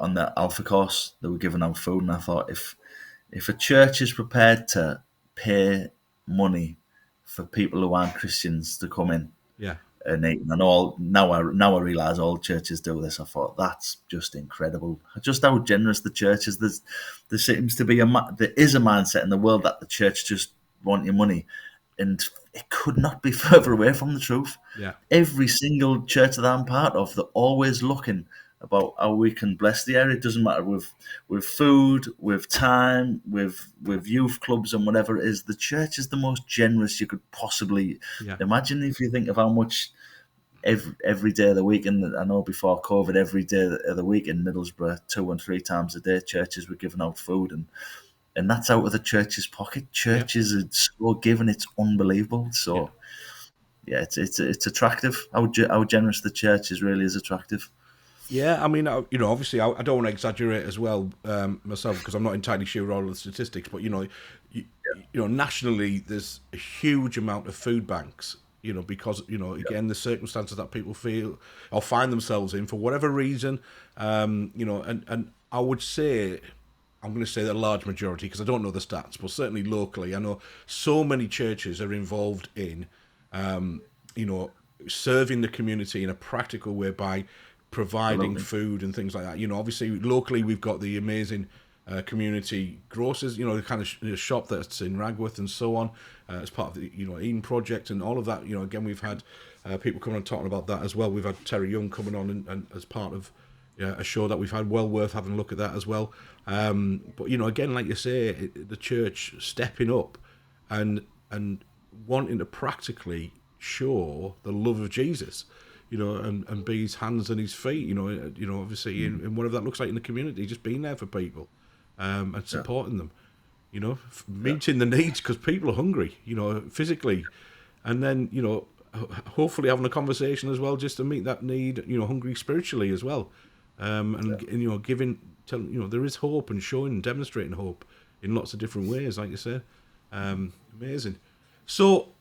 B: on the Alpha course, they were giving out food, and I thought if a church is prepared to pay money for people who aren't Christians to come in, and now I realise all churches do this. I thought that's just incredible. Just how generous the church is. There seems to be there is a mindset in the world that the church just want your money, and it could not be further away from the truth.
A: Yeah.
B: Every single church that I'm part of, they're always looking about how we can bless the area. It doesn't matter with food, with time, with youth clubs and whatever it is. The church is the most generous you could possibly imagine. If you think of how much every day of the week, and I know before COVID, every day of the week in Middlesbrough, 2 and 3 times a day, churches were giving out food, and that's out of the church's pocket. Churches are so giving, it's unbelievable. So it's attractive. How generous the church is really is attractive.
A: Yeah, I mean, obviously, I don't want to exaggerate as well myself, because I'm not entirely sure all of the statistics. But nationally, there's a huge amount of food banks. Because again, the circumstances that people feel or find themselves in for whatever reason. And I would say, I'm going to say the large majority, because I don't know the stats, but certainly locally, I know so many churches are involved in, serving the community in a practical way by providing food and things like that. Obviously locally we've got the amazing community grocers, the kind of shop that's in Ragworth and so on, as part of the Eden Project and all of that. Again, we've had people coming and talking about that as well. We've had Terry Young coming on and as part of a show that we've had, well worth having a look at that as well. But again, like you say, the church stepping up and wanting to practically show the love of Jesus, and be his hands and his feet, obviously in whatever that looks like in the community, just being there for people, and supporting them, meeting the needs, because people are hungry, physically, and then, hopefully having a conversation as well, just to meet that need, hungry spiritually as well, and giving telling, there is hope and showing and demonstrating hope in lots of different ways, like you said. Amazing. So,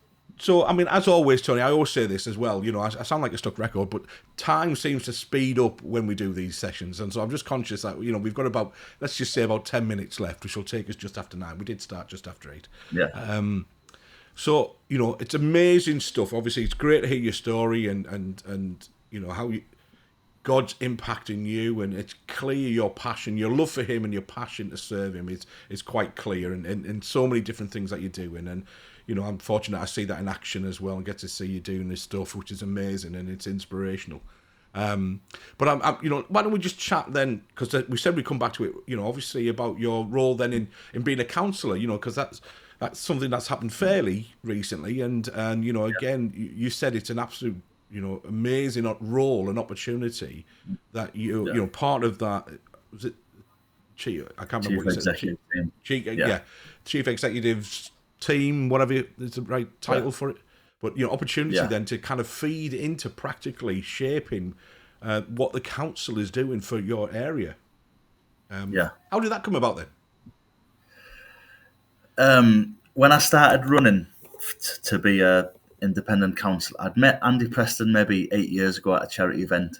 A: I mean, as always, Tony, I always say this as well. I sound like a stuck record, but time seems to speed up when we do these sessions, and so I'm just conscious that we've got about, let's just say, about 10 minutes left, which will take us just after 9. We did start just after 8.
B: Yeah.
A: So it's amazing stuff. Obviously, it's great to hear your story and how God's impacting you, and it's clear your passion, your love for Him, and your passion to serve Him is quite clear, and so many different things that you're doing. And I'm fortunate I see that in action as well, and get to see you doing this stuff, which is amazing and it's inspirational. But why don't we just chat then? Because we said we'd come back to it. Obviously about your role then in being a counsellor. Because that's something that's happened fairly recently, and again, you said it's an absolute amazing role and opportunity that part of that. Was it chief? I can't remember what you said. Chief executive team, whatever is the right title for it. But opportunity then to kind of feed into practically shaping what the council is doing for your area. How did that come about then?
B: When I started running to be a independent council, I'd met Andy Preston maybe 8 years ago at a charity event,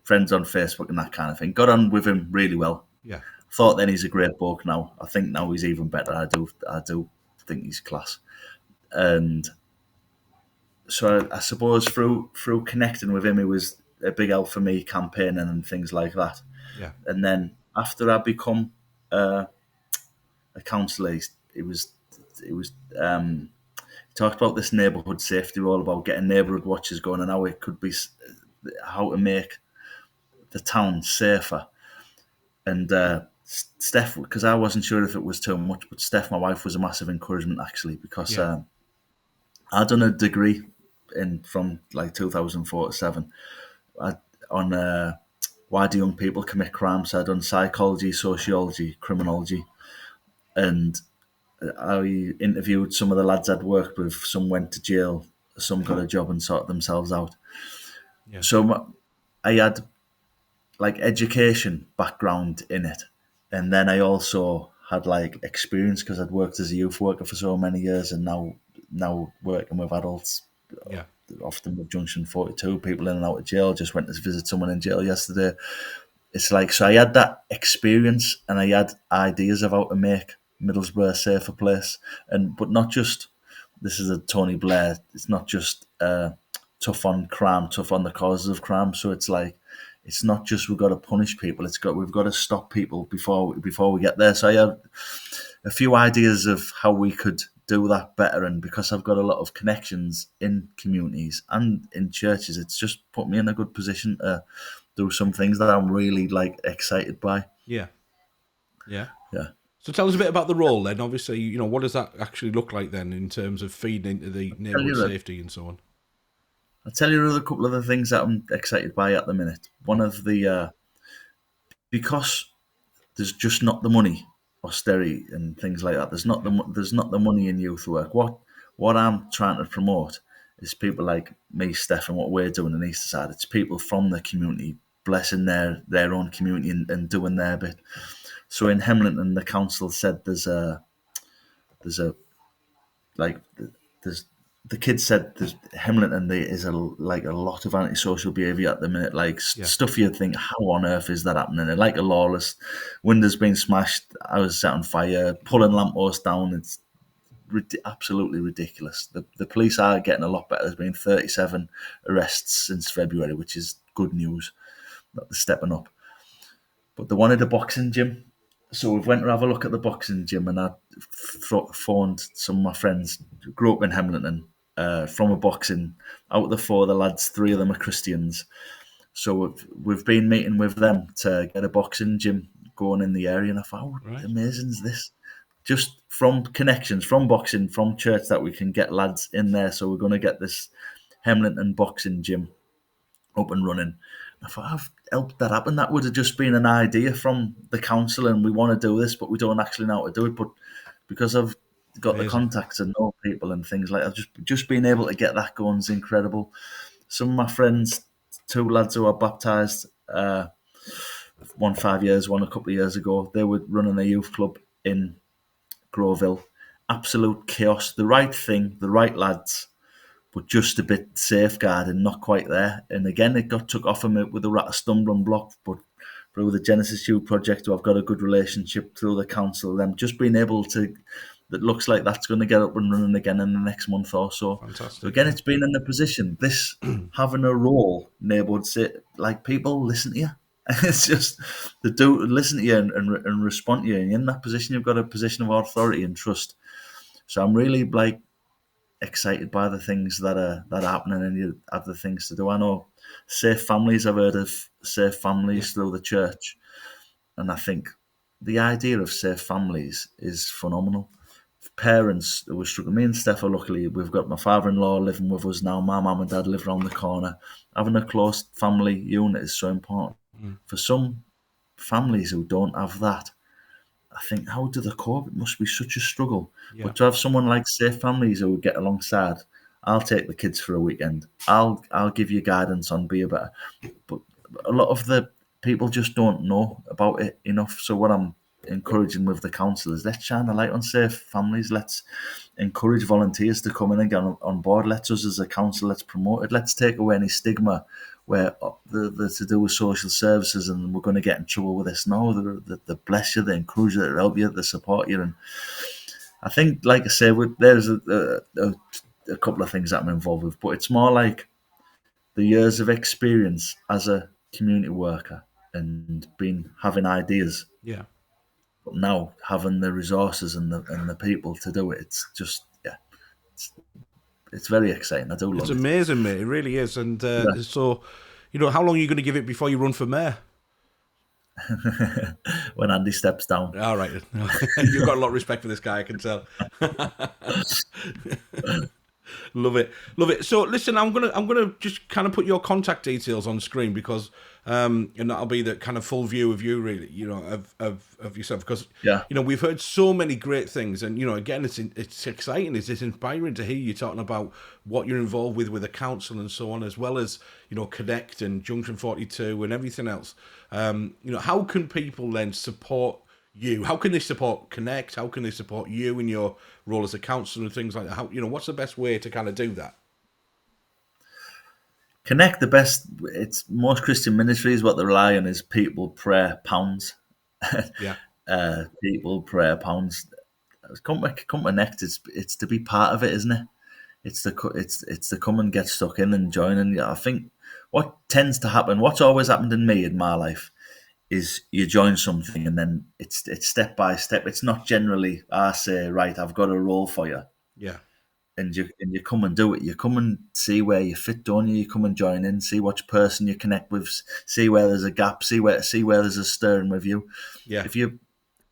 B: friends on Facebook and that kind of thing. Got on with him really well.
A: Yeah.
B: Thought then he's a great bloke now. I think now he's even better. I do think he's class. And so I suppose through connecting with him, it was a big help for me campaigning and things like that.
A: Yeah.
B: And then after I become a councillor, he talked about this neighbourhood safety role, about getting neighbourhood watches going, and how it could be, how to make the town safer. And Steph, because I wasn't sure if it was too much, but Steph, my wife, was a massive encouragement actually, because I'd done a degree from like 2004 to 7 on why do young people commit crime. So I'd done psychology, sociology, criminology, and I interviewed some of the lads I'd worked with. Some went to jail, some got a job and sorted themselves out.
A: Yeah.
B: So I had like education background in it, and then I also had like experience because I'd worked as a youth worker for so many years, and now working with adults.
A: Yeah.
B: Often with Junction 42, people in and out of jail. Just went to visit someone in jail yesterday. It's like, so I had that experience, and I had ideas of how to make Middlesbrough a safer place, but not just, this is a Tony Blair, it's not just tough on crime, tough on the causes of crime. So it's like, it's not just we've got to punish people, we've got to stop people before we get there. So I have a few ideas of how we could do that better, and because I've got a lot of connections in communities and in churches, it's just put me in a good position to do some things that I'm really like excited by.
A: Yeah. So tell us a bit about the role then. Obviously, what does that actually look like then in terms of feeding into the neighbourhood safety and so on?
B: I'll tell you a couple of the things that I'm excited by at the minute. One of the because there's just not the money, austerity and things like that. There's not the money in youth work. What I'm trying to promote is people like me, Steph, and what we're doing in Easterside. It's people from the community blessing their own community and doing their bit. So in Hemlington, the council said there's the kids said there's Hemlington, there is a lot of antisocial behaviour at the minute, stuff you'd think, how on earth is that happening? And like a lawless, windows being smashed, I was set on fire, pulling lampposts down. It's absolutely ridiculous. The police are getting a lot better. There's been 37 arrests since February, which is good news. That they're stepping up. But they wanted a boxing gym. So we went to have a look at the boxing gym, and I phoned some of my friends who grew up in Hemlington from a boxing. Out of the 4 of the lads, 3 of them are Christians. So we've been meeting with them to get a boxing gym going in the area. And I thought, how amazing is this? Just from connections, from boxing, from church, that we can get lads in there. So we're going to get this Hemlington boxing gym up and running. I thought, I've helped that happen. That would have just been an idea from the council, and we want to do this, but we don't actually know how to do it. But because I've got the contacts and know people and things like that, just being able to get that going is incredible. Some of my friends, 2 lads who are baptised, one 5 years, one a couple of years ago. They were running a youth club in Groville. Absolute chaos. The right thing, the right lads, but just a bit safeguarding, not quite there. And again, it got took off of me with a stumbling block, but through the Genesis Youth Project, I've got a good relationship through the council. Them just being able to, that looks like that's going to get up and running again in the next month or so.
A: Fantastic.
B: So again, it's been in the position, this having a role, neighbourhood say, like, people listen to you. It's just, they do listen to you and respond to you. And in that position, you've got a position of authority and trust. So I'm really like excited by the things that are happening, and you have the things to do. I know Safe Families, I've heard of Safe Families through the church, and I think the idea of Safe Families is phenomenal. Parents who were struggling, me and Steph are luckily, we've got my father-in-law living with us now, my mum and dad live around the corner. Having a close family unit is so important. For some families who don't have that, I think, how do they cope? It must be such a struggle.
A: Yeah.
B: But to have someone like Safe Families who would get alongside, I'll take the kids for a weekend. I'll give you guidance on be a better. But a lot of the people just don't know about it enough. So what I'm encouraging with the council is, let's shine a light on Safe Families. Let's encourage volunteers to come in and get on board. Let's us as a council, let's promote it. Let's take away any stigma where the to do with social services and we're going to get in trouble with this. No, they bless you, they encourage you, they help you, they support you. And I think, like I say, there's a couple of things that I'm involved with, but it's more like the years of experience as a community worker and having ideas.
A: Yeah.
B: But now having the resources and the people to do it, it's just, it's very exciting. I do love it.
A: It's amazing, mate. It really is. And so, how long are you going to give it before you run for mayor?
B: When Andy steps down.
A: All right. You've got a lot of respect for this guy, I can tell. Love it. So listen, I'm gonna just kind of put your contact details on screen because and that'll be the kind of full view of you, really, of yourself, because we've heard so many great things, and again, it's exciting, it's inspiring to hear you talking about what you're involved with the council and so on, as well as Connect and Junction 42 and everything else. How can people then support you? How can they support Connect? How can they support you in your role as a councillor and things like that? How, what's the best way to kind of do that?
B: Connect, it's most Christian ministries, what they rely on is people, prayer, pounds.
A: Yeah.
B: People, prayer, pounds. Come to Connect, it's to be part of it, isn't it? It's to come and get stuck in and join. And I think what tends to happen, what's always happened in my life, is you join something and then it's step by step. It's not generally, I say, right, I've got a role for you.
A: Yeah.
B: And you come and do it. You come and see where you fit, don't you? You come and join in, see which person you connect with, see where there's a gap, see where there's a stirring with you.
A: Yeah.
B: If you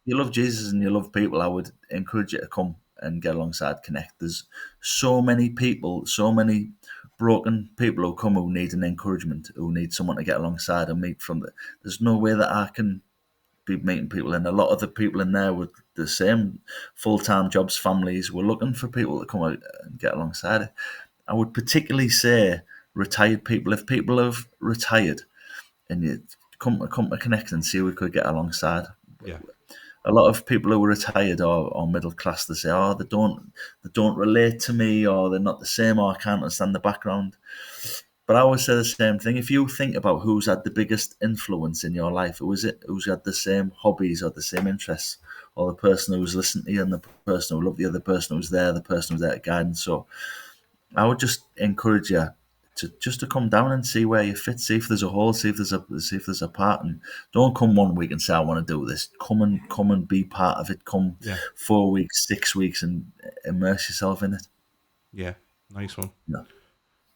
B: love Jesus and you love people, I would encourage you to come and get alongside Connect. There's so many people, so many broken people who come who need an encouragement, who need someone to get alongside and meet from. There's no way that I can be meeting people, and a lot of the people in there with the same full-time jobs, families, were looking for people to come out and get alongside it. I would particularly say retired people. If people have retired and you come to Connect and see if we could get alongside.
A: Yeah.
B: A lot of people who are retired or middle class, they say, they don't relate to me, or they're not the same, or I can't understand the background. But I always say the same thing. If you think about who's had the biggest influence in your life, who is it? Who's had the same hobbies or the same interests, or the person who's listening to you, and the person who loved you, the person who's there, the person who's there to guide. And so I would just encourage you to come down and see where you fit, see if there's a hole, see if there's a part, and don't come 1 week and say, I want to do this. Come and be part of it. Come 4 weeks, 6 weeks, and immerse yourself in it.
A: Yeah, nice one.
B: Yeah.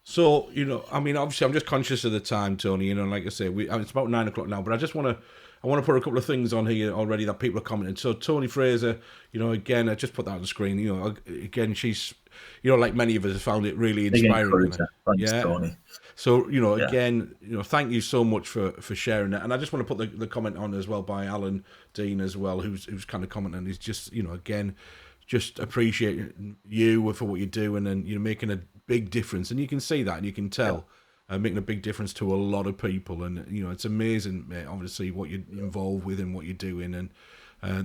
A: So, obviously I'm just conscious of the time, Tony, like I say, it's about 9 o'clock now, but I just want to put a couple of things on here already that people are commenting. So Tony Fraser, again, I just put that on the screen, again, she's, like many of us have found it really inspiring.
B: Thanks, Tony.
A: So, again, thank you so much for sharing that. And I just want to put the comment on as well by Alan Dean as well, who's kind of commenting. He's just, again, just appreciate you for what you do, and then you're making a big difference, and you can see that, and you can tell. making a big difference to a lot of people. And it's amazing, mate, obviously what you're involved with and what you're doing, and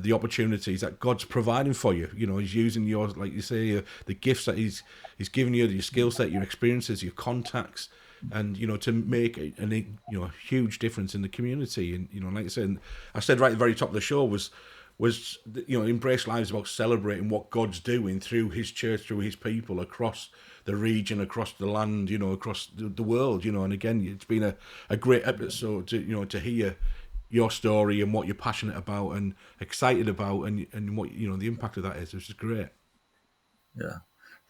A: the opportunities that God's providing for you. He's using your, like you say, the gifts that he's given you, your skill set, your experiences, your contacts, and to make a huge difference in the community. And like I said right at the very top of the show was Embrace Live is about celebrating what God's doing through his church, through his people across the region, across the land, across the world, and again, it's been a great episode to hear your story and what you're passionate about and excited about, and what the impact of that is, which is great.
B: Yeah.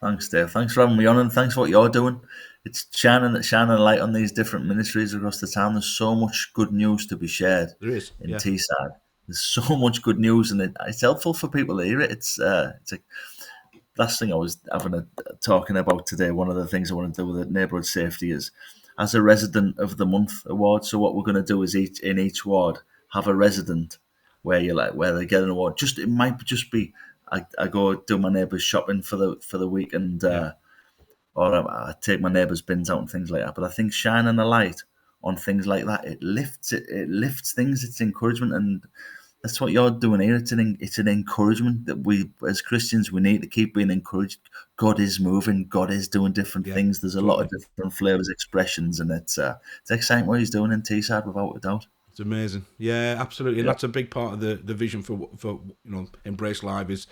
B: Thanks, Dave. Thanks for having me on, and thanks for what you're doing. It's shining a light on these different ministries across the town. There's so much good news to be shared.
A: There is
B: in Teesside. There's so much good news, and it's helpful for people to hear it. It's a last thing I was talking about today. One of the things I want to do with the neighbourhood safety is as a resident of the month award. So what we're going to do is in each ward have a resident where they get an award. It might just be I go do my neighbour's shopping for the week, and or I take my neighbour's bins out and things like that. But I think shining a light on things like that, it lifts things. It's encouragement, and that's what you're doing here. It's an encouragement that we, as Christians, we need to keep being encouraged. God is moving. God is doing different things. There's a lot of different flavours, expressions, and it's exciting what he's doing in Teesside, without a doubt.
A: It's amazing. Yeah, absolutely. And that's a big part of the vision for Embrace Live is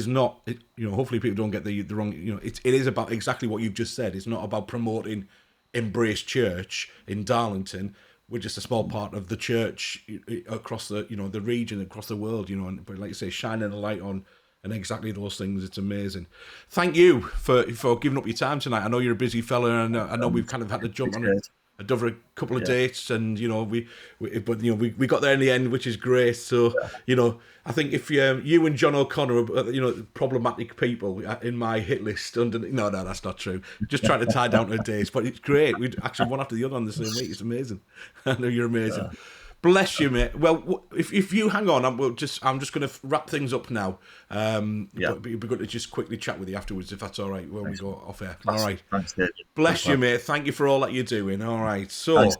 A: not, hopefully people don't get the wrong, it is about exactly what you've just said. It's not about promoting Embrace Church in Darlington. We're just a small part of the church across the the region, across the world, but like you say, shining a light on and exactly those things. It's amazing. Thank you for giving up your time tonight. I know you're a busy fella, and I know we've kind of had to jump on over a couple of dates, and we got there in the end, which is great. So I think if you and John O'Connor are problematic people in my hit list no, that's not true. Just trying to tie down to dates, but it's great. We actually one after the other on the same week. It's amazing. I know you're amazing. Bless you, mate. Well, if you hang on, I'm just going to wrap things up now. But it'd be good to just quickly chat with you afterwards, if that's all right, when we go off air. All right.
B: Thanks, David.
A: Bless you, mate. Thank you for all that you're doing. All right. So,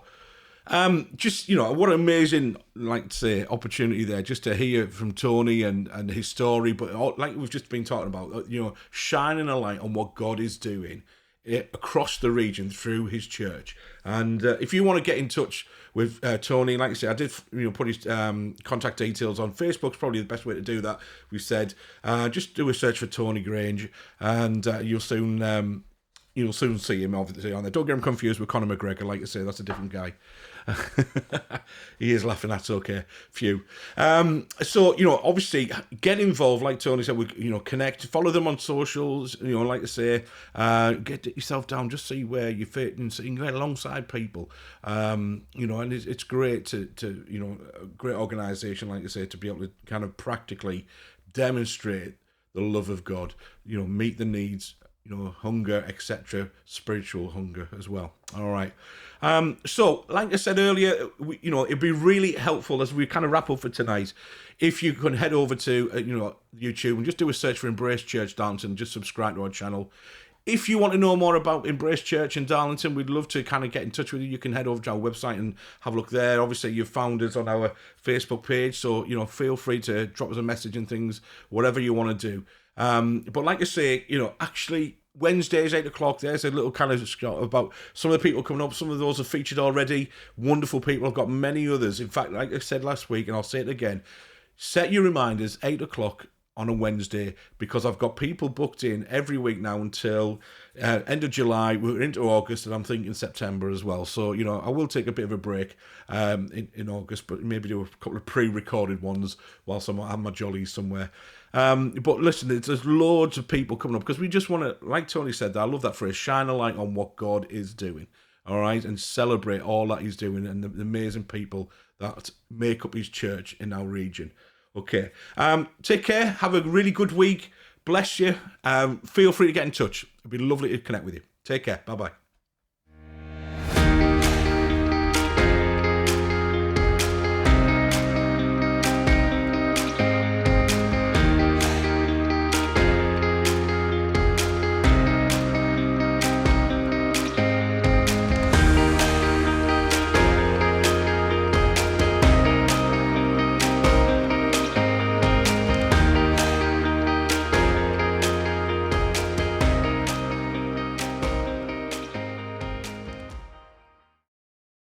A: just what an amazing, like to say, opportunity there, just to hear from Tony and his story. But like we've just been talking about, shining a light on what God is doing across the region through his church. And if you want to get in touch with Tony, like I said, I did put his contact details on Facebook. It's probably the best way to do that. We said just do a search for Tony Grange, and you'll soon see him obviously on there. Don't get him confused with Conor McGregor. Like I say, that's a different guy. He is laughing. That's okay. Phew. So obviously get involved. Like Tony said, we connect, follow them on socials. Like I say, get yourself down, just see where you fit, and so you can get alongside people. And it's great to a great organisation, like I say, to be able to kind of practically demonstrate the love of God. Meet the needs. Hunger, etc., spiritual hunger as well. All right. So, like I said earlier, it'd be really helpful as we kind of wrap up for tonight if you can head over to YouTube and just do a search for Embrace Church Darlington. Just subscribe to our channel. If you want to know more about Embrace Church in Darlington, we'd love to kind of get in touch with you. You can head over to our website and have a look there. Obviously, you've found us on our Facebook page, so feel free to drop us a message and things, whatever you want to do. But like I say, actually Wednesdays 8 o'clock. There's a little kind of about some of the people coming up. Some of those are featured already. Wonderful people. I've got many others. In fact, like I said last week, and I'll say it again, set your reminders 8 o'clock on a Wednesday, because I've got people booked in every week now until end of July. We're into August, and I'm thinking September as well. So, I will take a bit of a break in August, but maybe do a couple of pre-recorded ones whilst I'm at my jollies somewhere. But listen, there's loads of people coming up, because we just want to, like Tony said, I love that phrase, shine a light on what God is doing, all right, and celebrate all that he's doing and the amazing people that make up his church in our region. Okay, take care, have a really good week, bless you, feel free to get in touch. It'd be lovely to connect with you. Take care, bye-bye.